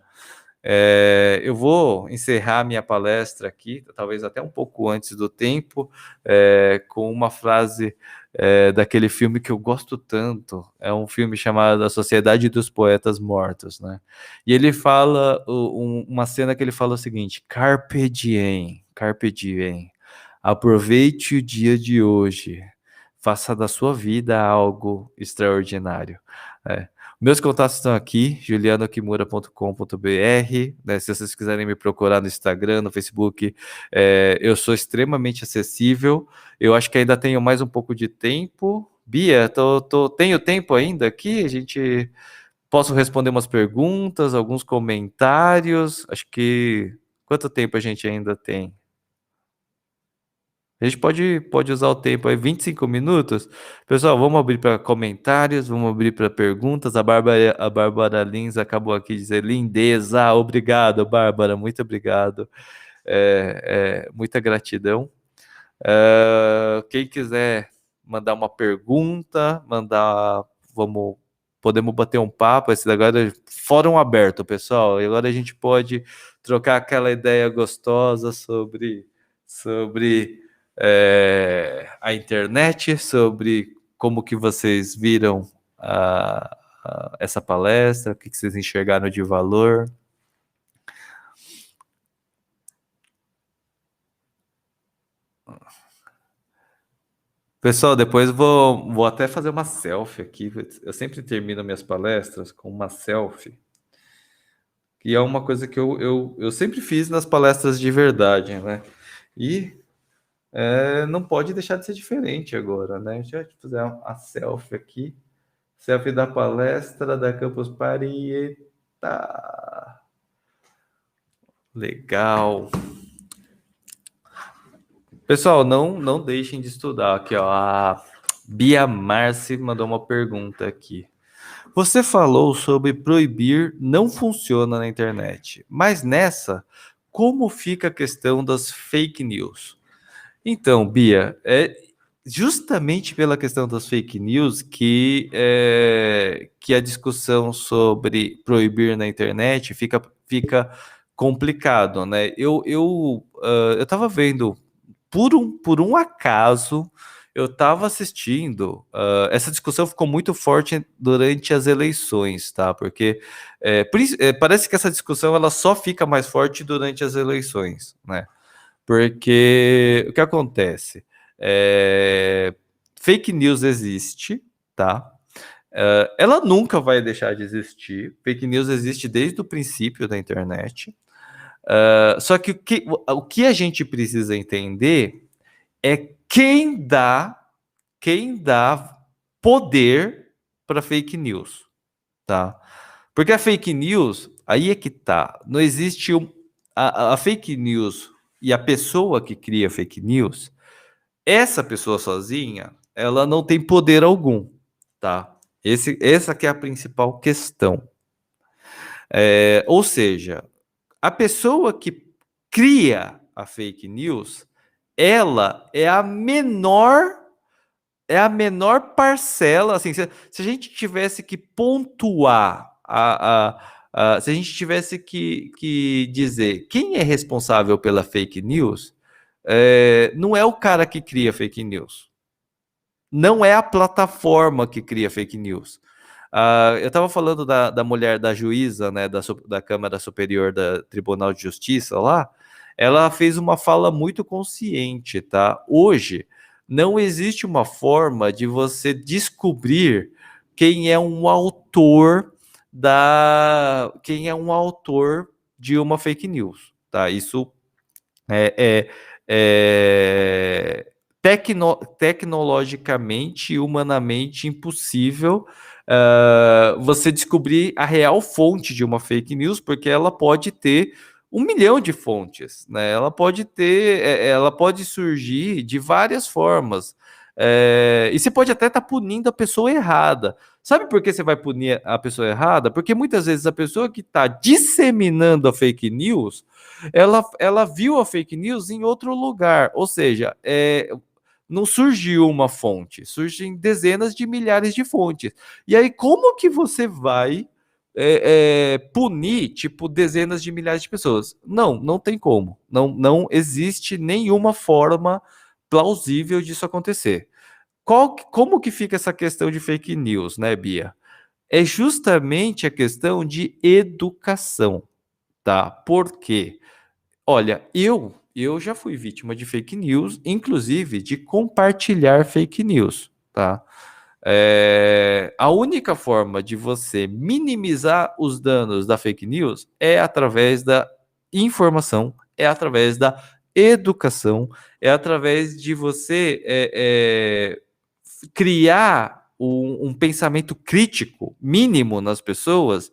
Eu vou encerrar minha palestra aqui, talvez até um pouco antes do tempo, com uma frase daquele filme que eu gosto tanto. É um filme chamado A Sociedade dos Poetas Mortos, né? E ele fala, uma cena que ele fala o seguinte: Carpe diem, carpe diem. Aproveite o dia de hoje. Faça da sua vida algo extraordinário. É. Meus contatos estão aqui, julianokimura.com.br, né? Se vocês quiserem me procurar no Instagram, no Facebook, eu sou extremamente acessível. Eu acho que ainda tenho mais um pouco de tempo. Bia, tenho tempo ainda aqui? Posso responder umas perguntas, alguns comentários. Acho que... Quanto tempo a gente ainda tem? A gente pode usar o tempo aí, 25 minutos. Pessoal, vamos abrir para comentários, vamos abrir para perguntas. A Bárbara Lins acabou aqui de dizer lindeza. Obrigado, Bárbara, muito obrigado. Muita gratidão. Quem quiser mandar uma pergunta, podemos bater um papo. Esse agora é fórum aberto, pessoal. E agora a gente pode trocar aquela ideia gostosa sobre a internet, sobre como que vocês viram essa palestra, o que vocês enxergaram de valor. Pessoal, depois vou até fazer uma selfie aqui. Eu sempre termino minhas palestras com uma selfie. E é uma coisa que eu sempre fiz nas palestras de verdade, né? E não pode deixar de ser diferente agora, né? Deixa eu fazer a selfie aqui. Selfie da palestra da Campus Party. Eita! Legal. Pessoal, não deixem de estudar. Aqui, ó, a Bia Marci mandou uma pergunta aqui. Você falou sobre proibir não funciona na internet, mas nessa, como fica a questão das fake news? Então, Bia, é justamente pela questão das fake news que a discussão sobre proibir na internet fica complicado, né? Eu estava vendo, por um acaso, eu estava assistindo. Essa discussão ficou muito forte durante as eleições, tá? Porque parece que essa discussão ela só fica mais forte durante as eleições, né? Porque o que acontece? Fake news existe, tá? Ela nunca vai deixar de existir. Fake news existe desde o princípio da internet. Só que o que a gente precisa entender é quem dá poder para fake news, tá? Porque a fake news, aí é que tá. Não existe a fake news e a pessoa que cria fake news, essa pessoa sozinha, ela não tem poder algum, tá? Essa que é a principal questão. Ou seja, a pessoa que cria a fake news, ela é a menor parcela, assim, se a gente tivesse que pontuar, se a gente tivesse que dizer quem é responsável pela fake news, não é o cara que cria fake news, não é a plataforma que cria fake news. Eu estava falando da mulher, da juíza, né, da Câmara Superior do Tribunal de Justiça lá, ela fez uma fala muito consciente, tá? Hoje, não existe uma forma de você descobrir quem é um autor de uma fake news, tá? Isso é tecnologicamente e humanamente impossível você descobrir a real fonte de uma fake news, porque ela pode ter 1 milhão de fontes, né? Ela pode surgir de várias formas. E você pode até estar punindo a pessoa errada. Sabe por que você vai punir a pessoa errada? Porque muitas vezes a pessoa que está disseminando a fake news, ela viu a fake news em outro lugar. Ou seja, não surgiu uma fonte, surgem dezenas de milhares de fontes. E aí, como que você vai punir, tipo, dezenas de milhares de pessoas. Não tem como. Não existe nenhuma forma plausível disso acontecer. Como que fica essa questão de fake news, né, Bia? É justamente a questão de educação, tá? Por quê? Olha, eu já fui vítima de fake news, inclusive de compartilhar fake news, tá? A única forma de você minimizar os danos da fake news é através da informação, é através da educação, é através de você criar um pensamento crítico mínimo nas pessoas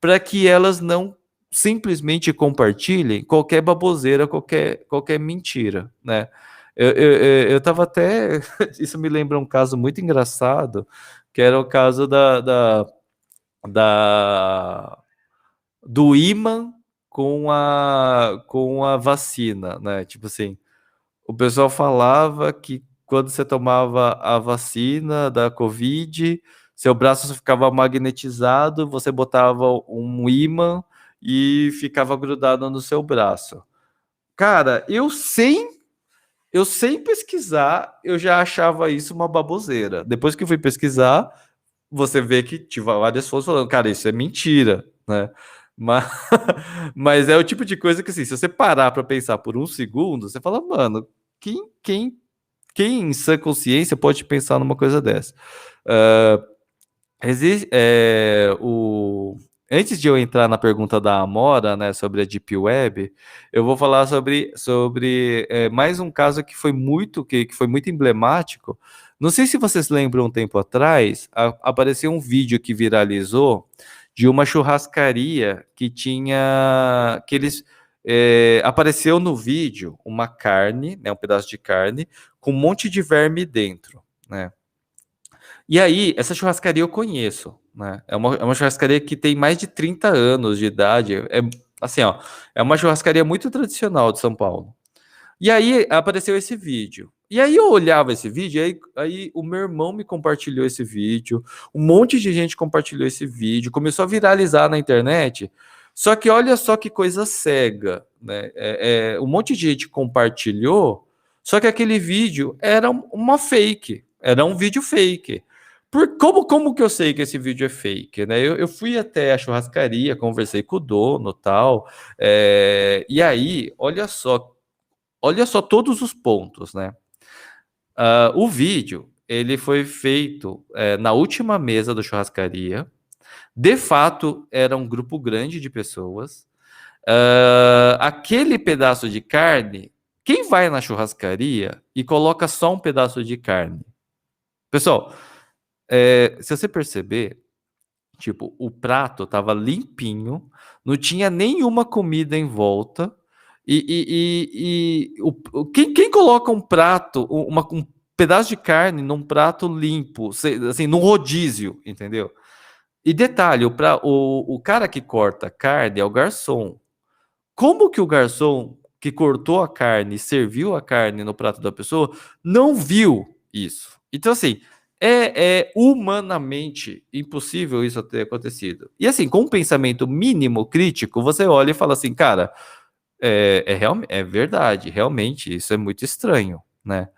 para que elas não simplesmente compartilhem qualquer baboseira, qualquer mentira, né? Eu tava até. Isso me lembra um caso muito engraçado, que era o caso da do ímã com a vacina, né? Tipo assim, o pessoal falava que quando você tomava a vacina da Covid, seu braço ficava magnetizado, você botava um ímã e ficava grudado no seu braço. Cara, eu sem pesquisar, eu já achava isso uma baboseira. Depois que eu fui pesquisar, você vê que tinha várias fontes falando, cara, isso é mentira, né? Mas, mas é o tipo de coisa que, assim, se você parar para pensar por um segundo, você fala, mano, quem em sã consciência pode pensar numa coisa dessa? Uh, existe, Antes de eu entrar na pergunta da Amora, né, sobre a Deep Web, eu vou falar sobre mais um caso que foi muito emblemático. Não sei se vocês lembram, um tempo atrás, apareceu um vídeo que viralizou de uma churrascaria que tinha, que eles apareceu no vídeo uma carne, né, um pedaço de carne com um monte de verme dentro, né? E aí, essa churrascaria eu conheço, né? É uma churrascaria que tem mais de 30 anos de idade. Assim, ó, é uma churrascaria muito tradicional de São Paulo. E aí apareceu esse vídeo. E aí eu olhava esse vídeo, aí o meu irmão me compartilhou esse vídeo, um monte de gente compartilhou esse vídeo, começou a viralizar na internet. Só que olha só que coisa cega, né? Um monte de gente compartilhou, só que aquele vídeo era uma fake, era um vídeo fake. Como que eu sei que esse vídeo é fake, né? Eu fui até a churrascaria, conversei com o dono, tal, e aí, olha só todos os pontos, né? O vídeo, ele foi feito na última mesa da churrascaria. De fato, era um grupo grande de pessoas. Aquele pedaço de carne, quem vai na churrascaria e coloca só um pedaço de carne? Pessoal, se você perceber, tipo, o prato tava limpinho, não tinha nenhuma comida em volta. Quem coloca um prato, um pedaço de carne num prato limpo, assim, num rodízio, entendeu? E detalhe, o cara que corta carne é o garçom. Como que o garçom que cortou a carne, serviu a carne no prato da pessoa, não viu isso? Então, assim, é humanamente impossível isso ter acontecido. E assim, com um pensamento mínimo crítico, você olha e fala assim, cara, é verdade, realmente, isso é muito estranho, né?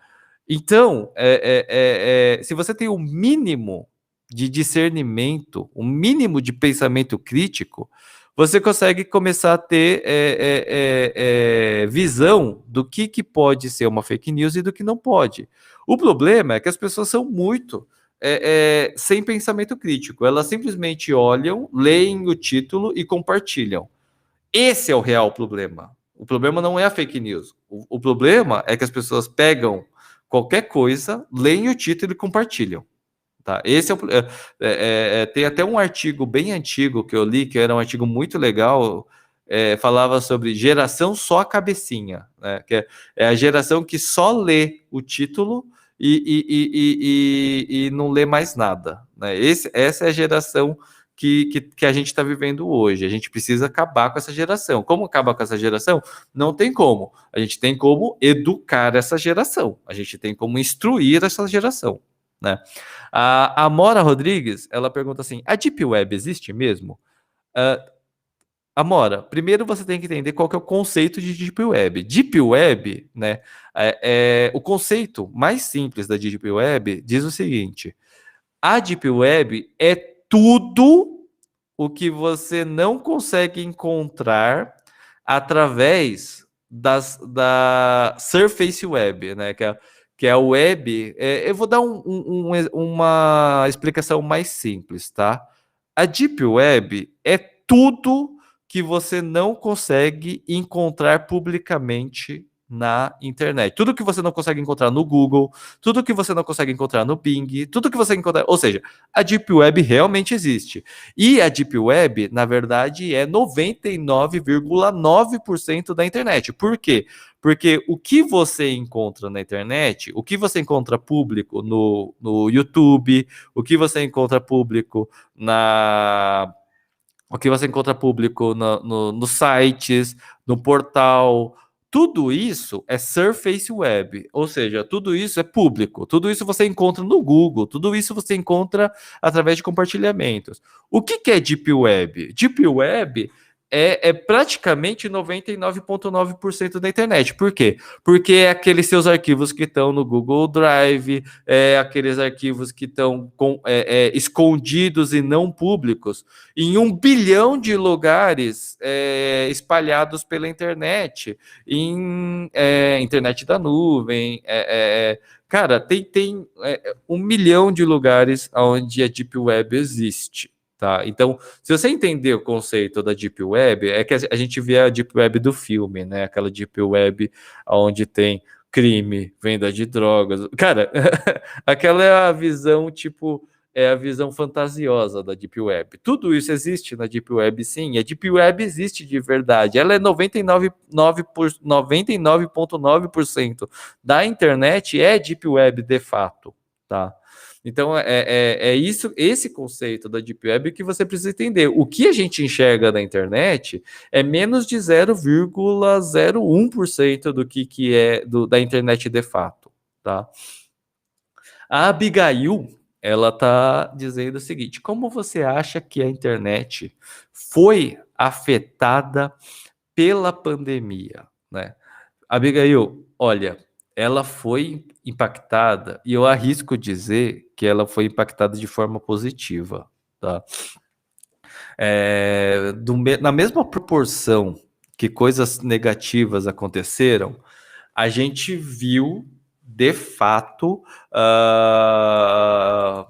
Então, se você tem o mínimo de discernimento, o mínimo de pensamento crítico, você consegue começar a ter visão do que pode ser uma fake news e do que não pode. O problema é que as pessoas são muito sem pensamento crítico. Elas simplesmente olham, leem o título e compartilham. Esse é o real problema. O problema não é a fake news. O problema é que as pessoas pegam qualquer coisa, leem o título e compartilham. Tá? Tem até um artigo bem antigo que eu li, que era um artigo muito legal, falava sobre geração só a cabecinha, né? Que é a geração que só lê o título e não lê mais nada, né? Essa é a geração que a gente está vivendo hoje. A gente precisa acabar com essa geração. Como acabar com essa geração? Não tem como. A gente tem como educar essa geração. A gente tem como instruir essa geração, né? A Amora Rodrigues, ela pergunta assim: a Deep Web existe mesmo? Amora, primeiro você tem que entender qual que é o conceito de Deep Web. Deep Web, né? O conceito mais simples da Deep Web diz o seguinte: a Deep Web é tudo o que você não consegue encontrar através da Surface Web, né? Que é a web. Eu vou dar uma explicação mais simples, tá? A Deep Web é tudo que você não consegue encontrar publicamente na internet. Tudo que você não consegue encontrar no Google, tudo que você não consegue encontrar no Bing, tudo que você encontrar. Ou seja, a Deep Web realmente existe. E a Deep Web, na verdade, é 99,9% da internet. Por quê? Porque o que você encontra na internet, o que você encontra público no YouTube, o que você encontra público na o que você encontra público nos sites, no portal, tudo isso é Surface Web, ou seja, tudo isso é público, tudo isso você encontra no Google, tudo isso você encontra através de compartilhamentos. O que é Deep Web? Deep Web é praticamente 99,9% da internet. Por quê? Porque é aqueles seus arquivos que estão no Google Drive, aqueles arquivos que estão escondidos e não públicos em 1 bilhão de lugares espalhados pela internet, internet da nuvem. Cara, tem 1 milhão de lugares onde a Deep Web existe. Tá? Então, se você entender o conceito da Deep Web, é que a gente vê a Deep Web do filme, né? Aquela Deep Web onde tem crime, venda de drogas. Cara, aquela é a visão, tipo, é a visão fantasiosa da Deep Web. Tudo isso existe na Deep Web, sim. A Deep Web existe de verdade. Ela é 99,9% da internet é Deep Web de fato, tá? Então, isso, esse conceito da Deep Web que você precisa entender. O que a gente enxerga na internet é menos de 0,01% do que é da internet de fato, tá? A Abigail, ela tá dizendo o seguinte: como você acha que a internet foi afetada pela pandemia, né? Abigail, olha, ela foi impactada, e eu arrisco dizer que ela foi impactada de forma positiva, tá? Na mesma proporção que coisas negativas aconteceram, a gente viu, de fato, a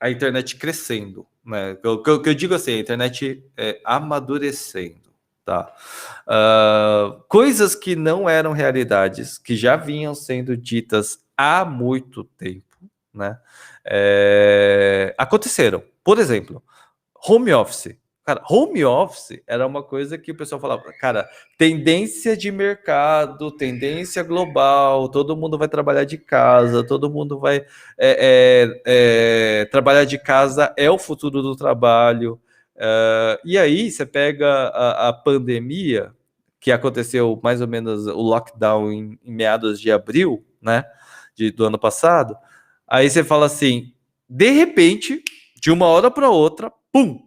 internet crescendo, né? O que eu digo assim, a internet amadurecendo, tá? Coisas que não eram realidades, que já vinham sendo ditas há muito tempo, né? Aconteceram. Por exemplo, home office. Cara, home office era uma coisa que o pessoal falava, cara, tendência de mercado, tendência global, todo mundo vai trabalhar de casa, todo mundo vai trabalhar de casa, é o futuro do trabalho. E aí você pega a pandemia, que aconteceu mais ou menos o lockdown em meados de abril, né, do ano passado, aí você fala assim, de repente, de uma hora para outra, pum!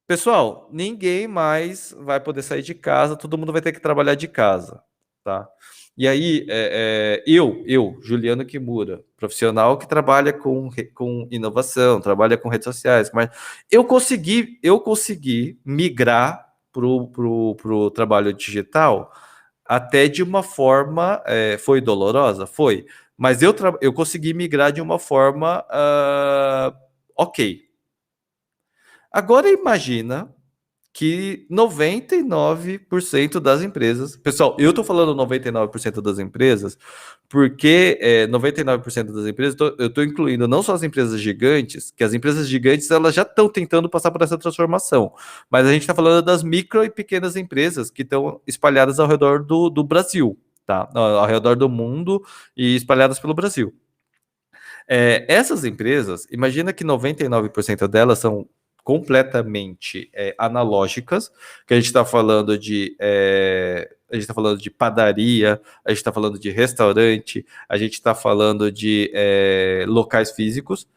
Pessoal, ninguém mais vai poder sair de casa, todo mundo vai ter que trabalhar de casa, tá? E aí, Juliano Kimura, profissional que trabalha com inovação, trabalha com redes sociais, mas eu consegui migrar pro trabalho digital até de uma forma, foi dolorosa? Foi, mas eu consegui migrar de uma forma ok. Agora imagina que 99% das empresas, pessoal, eu estou falando 99% das empresas, porque 99% das empresas, eu estou incluindo não só as empresas gigantes, que as empresas gigantes elas já estão tentando passar por essa transformação, mas a gente está falando das micro e pequenas empresas que estão espalhadas ao redor do Brasil, tá? Ao redor do mundo e espalhadas pelo Brasil. Essas empresas, imagina que 99% delas são completamente analógicas, que a gente está falando de padaria, a gente está falando de restaurante, a gente está falando de locais físicos.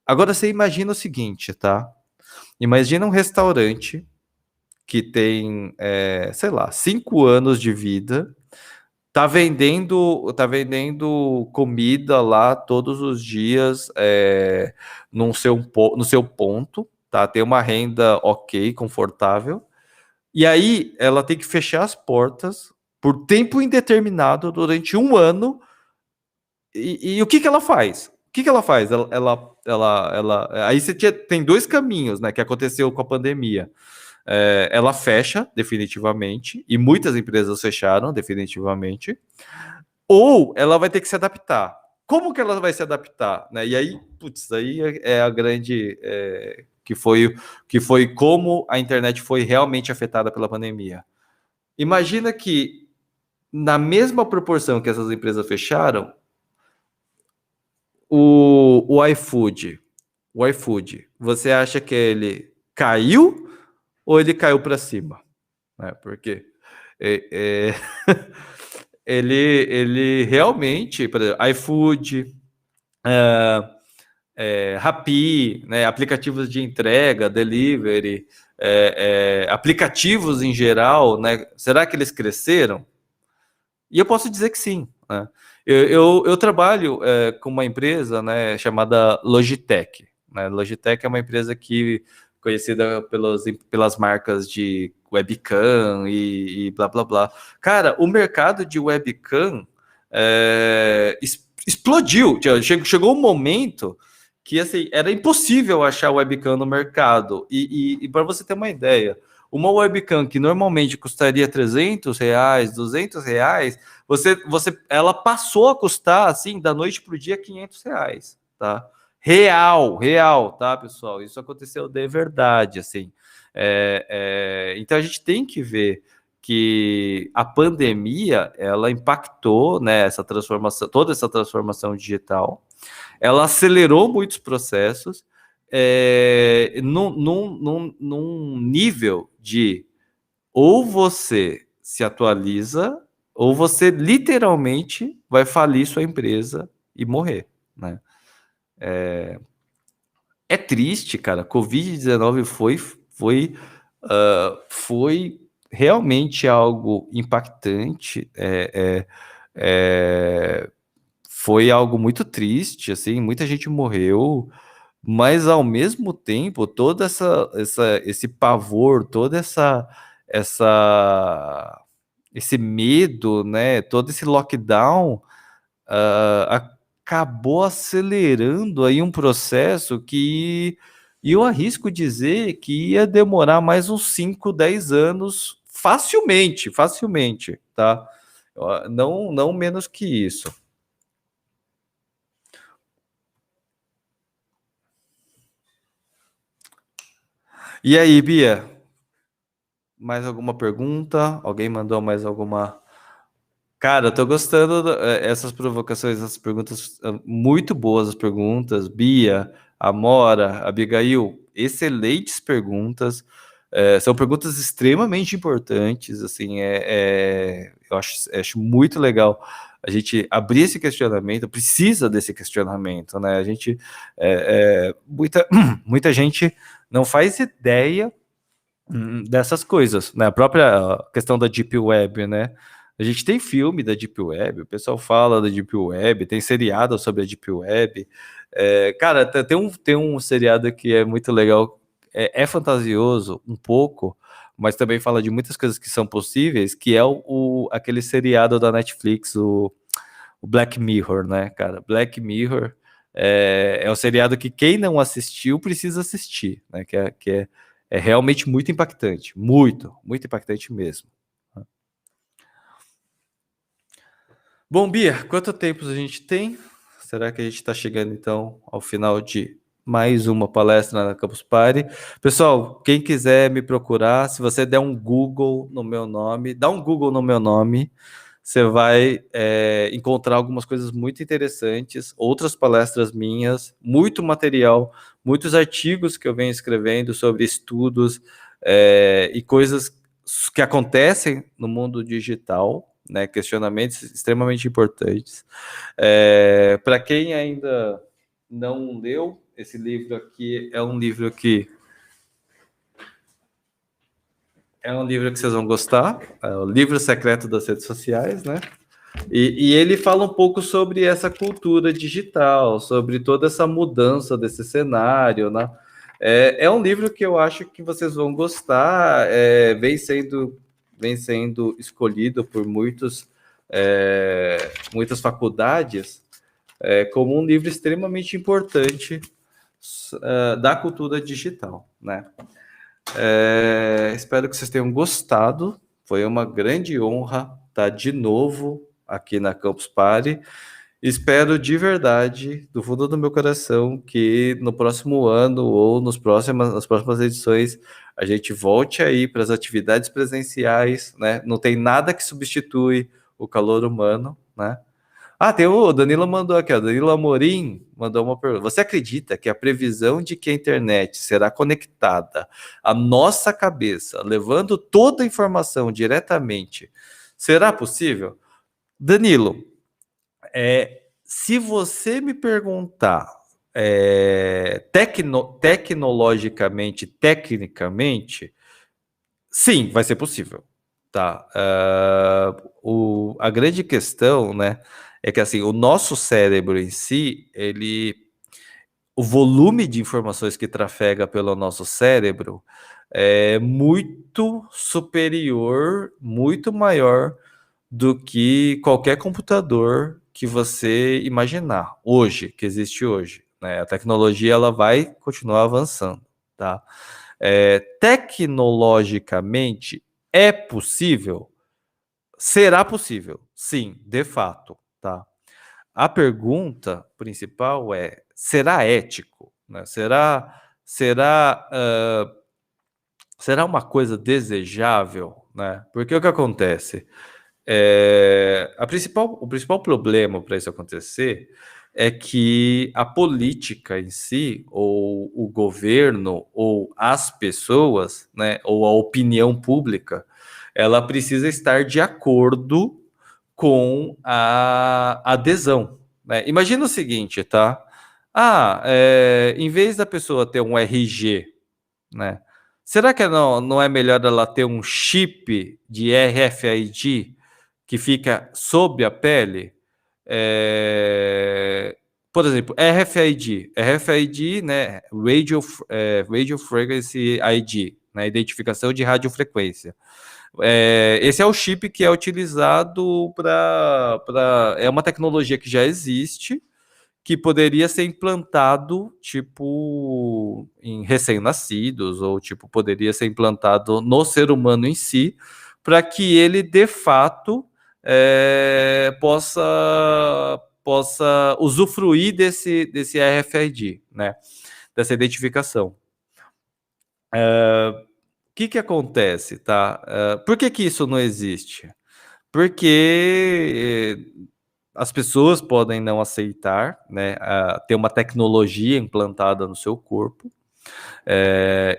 Agora você imagina o seguinte, tá? Imagina um restaurante que tem, sei lá, 5 anos de vida, tá vendendo comida lá todos os dias, no seu ponto, tá? Tem uma renda ok, confortável. E aí ela tem que fechar as portas por tempo indeterminado durante um ano. E o que que ela faz? O que que ela faz? Aí tem dois caminhos, né? Que aconteceu com a pandemia. Ela fecha definitivamente, e muitas empresas fecharam definitivamente, ou ela vai ter que se adaptar. Como que ela vai se adaptar? Né? E aí, putz, aí é a grande. Que foi como a internet foi realmente afetada pela pandemia. Imagina que, na mesma proporção que essas empresas fecharam, o iFood, você acha que ele caiu ou ele caiu para cima? Porque é, ele realmente, por exemplo, iFood, Rappi, né, aplicativos de entrega, delivery, aplicativos em geral, né, será que eles cresceram? E eu posso dizer que sim. Né? Eu trabalho com uma empresa, né, chamada Logitech. Né? Logitech é uma empresa conhecida pelas marcas de webcam e blá blá blá. Cara, o mercado de webcam explodiu. Chegou um momento que assim, era impossível achar webcam no mercado. E para você ter uma ideia, uma webcam que normalmente custaria R$ 300, R$ 200, ela passou a custar, assim, da noite para o dia, R$ 500, tá? Real, tá, pessoal? Isso aconteceu de verdade, assim. Então a gente tem que ver que a pandemia, ela impactou, né, essa transformação, toda essa transformação digital. Ela acelerou muitos processos, num nível de ou você se atualiza, ou você literalmente vai falir sua empresa e morrer, né? É triste, cara. Covid-19 foi realmente algo impactante. Foi algo muito triste, assim, muita gente morreu, mas ao mesmo tempo, todo esse pavor, toda esse medo, né, todo esse lockdown, acabou acelerando aí um processo que eu arrisco dizer que ia demorar mais uns 5, 10 anos facilmente, facilmente, tá? Não menos que isso. E aí, Bia, mais alguma pergunta? Alguém mandou mais alguma? Cara, eu tô gostando essas provocações, essas perguntas, muito boas as perguntas. Bia, Amora, Abigail, excelentes perguntas. São perguntas extremamente importantes, assim, eu acho muito legal a gente abrir esse questionamento, precisa desse questionamento, né? A gente, muita gente não faz ideia dessas coisas, né? A própria questão da Deep Web, né? A gente tem filme da Deep Web, o pessoal fala da Deep Web, tem seriado sobre a Deep Web. Cara, tem um seriado que é muito legal, é fantasioso um pouco, mas também fala de muitas coisas que são possíveis, que é aquele seriado da Netflix, o Black Mirror, né, cara? Black Mirror é um seriado que quem não assistiu precisa assistir, né? Que é realmente muito impactante, muito, muito impactante mesmo. Bom, Bia, quanto tempo a gente tem? Será que a gente está chegando então ao final de mais uma palestra na Campus Party? Pessoal, quem quiser me procurar, se você der um Google no meu nome, dá um Google no meu nome, você vai encontrar algumas coisas muito interessantes, outras palestras minhas, muito material, muitos artigos que eu venho escrevendo sobre estudos e coisas que acontecem no mundo digital, né, questionamentos extremamente importantes. Para quem ainda não leu, esse livro aqui é um livro que É um livro que vocês vão gostar, é o Livro Secreto das Redes Sociais, né? E ele fala um pouco sobre essa cultura digital, sobre toda essa mudança desse cenário, né? É um livro que eu acho que vocês vão gostar, vem sendo escolhido por muitas faculdades como um livro extremamente importante da cultura digital, né? Espero que vocês tenham gostado. Foi uma grande honra estar de novo aqui na Campus Party. Espero de verdade, do fundo do meu coração, que no próximo ano ou nas próximas edições a gente volte aí para as atividades presenciais, né? Não tem nada que substitui o calor humano, né? Tem o Danilo mandou aqui, ó. Danilo Amorim mandou uma pergunta. Você acredita que a previsão de que a internet será conectada à nossa cabeça, levando toda a informação diretamente, será possível? Danilo, se você me perguntar tecnologicamente, tecnicamente, sim, vai ser possível. Tá. A grande questão, né, é que assim, o nosso cérebro em si, o volume de informações que trafega pelo nosso cérebro é muito superior, muito maior do que qualquer computador que você imaginar hoje, que existe hoje, né? A tecnologia ela vai continuar avançando, tá? Tecnologicamente é possível? Será possível? Sim, de fato, tá? A pergunta principal é: será ético? Né? Será uma coisa desejável? Né? Porque o que acontece? O principal problema para isso acontecer é que a política em si, ou o governo, ou as pessoas, né, ou a opinião pública, ela precisa estar de acordo com a adesão. Né? Imagina o seguinte, tá? Em vez da pessoa ter um RG, né? Será que não é melhor ela ter um chip de RFID que fica sob a pele? Por exemplo, RFID, né? Radio Frequency ID, né? Identificação de radiofrequência. Esse é o chip que é utilizado é uma tecnologia que já existe, que poderia ser implantado, tipo, em recém-nascidos, ou, tipo, poderia ser implantado no ser humano em si, para que ele, de fato, possa usufruir desse RFID, né? Dessa identificação. O que acontece, tá? Por que isso não existe? Porque as pessoas podem não aceitar, né, ter uma tecnologia implantada no seu corpo.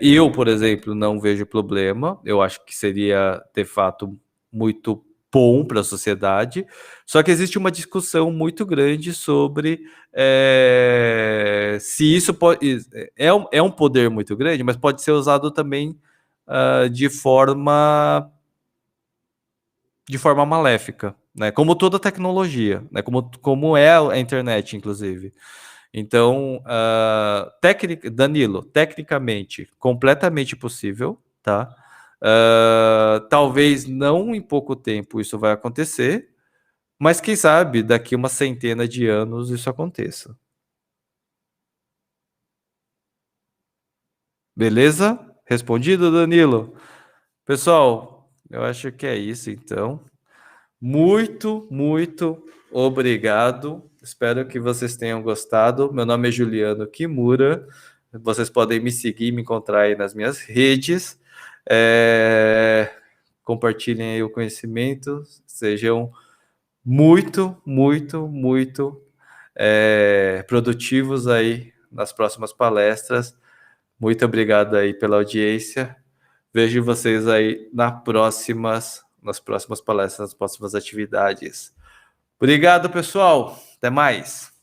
Eu, por exemplo, não vejo problema. Eu acho que seria, de fato, muito bom para a sociedade. Só que existe uma discussão muito grande sobre se isso é um poder muito grande, mas pode ser usado também de forma maléfica, né? Como toda tecnologia, né? Como é a internet, inclusive. Então, Danilo, tecnicamente, completamente possível, tá? Talvez não em pouco tempo isso vai acontecer, mas quem sabe daqui uma centena de anos isso aconteça. Beleza? Respondido, Danilo? Pessoal, eu acho que é isso, então. Muito, muito obrigado. Espero que vocês tenham gostado. Meu nome é Juliano Kimura. Vocês podem me seguir, me encontrar aí nas minhas redes. Compartilhem aí o conhecimento. Sejam muito, muito, muito produtivos aí nas próximas palestras. Muito obrigado aí pela audiência. Vejo vocês aí nas próximas palestras, nas próximas atividades. Obrigado, pessoal. Até mais.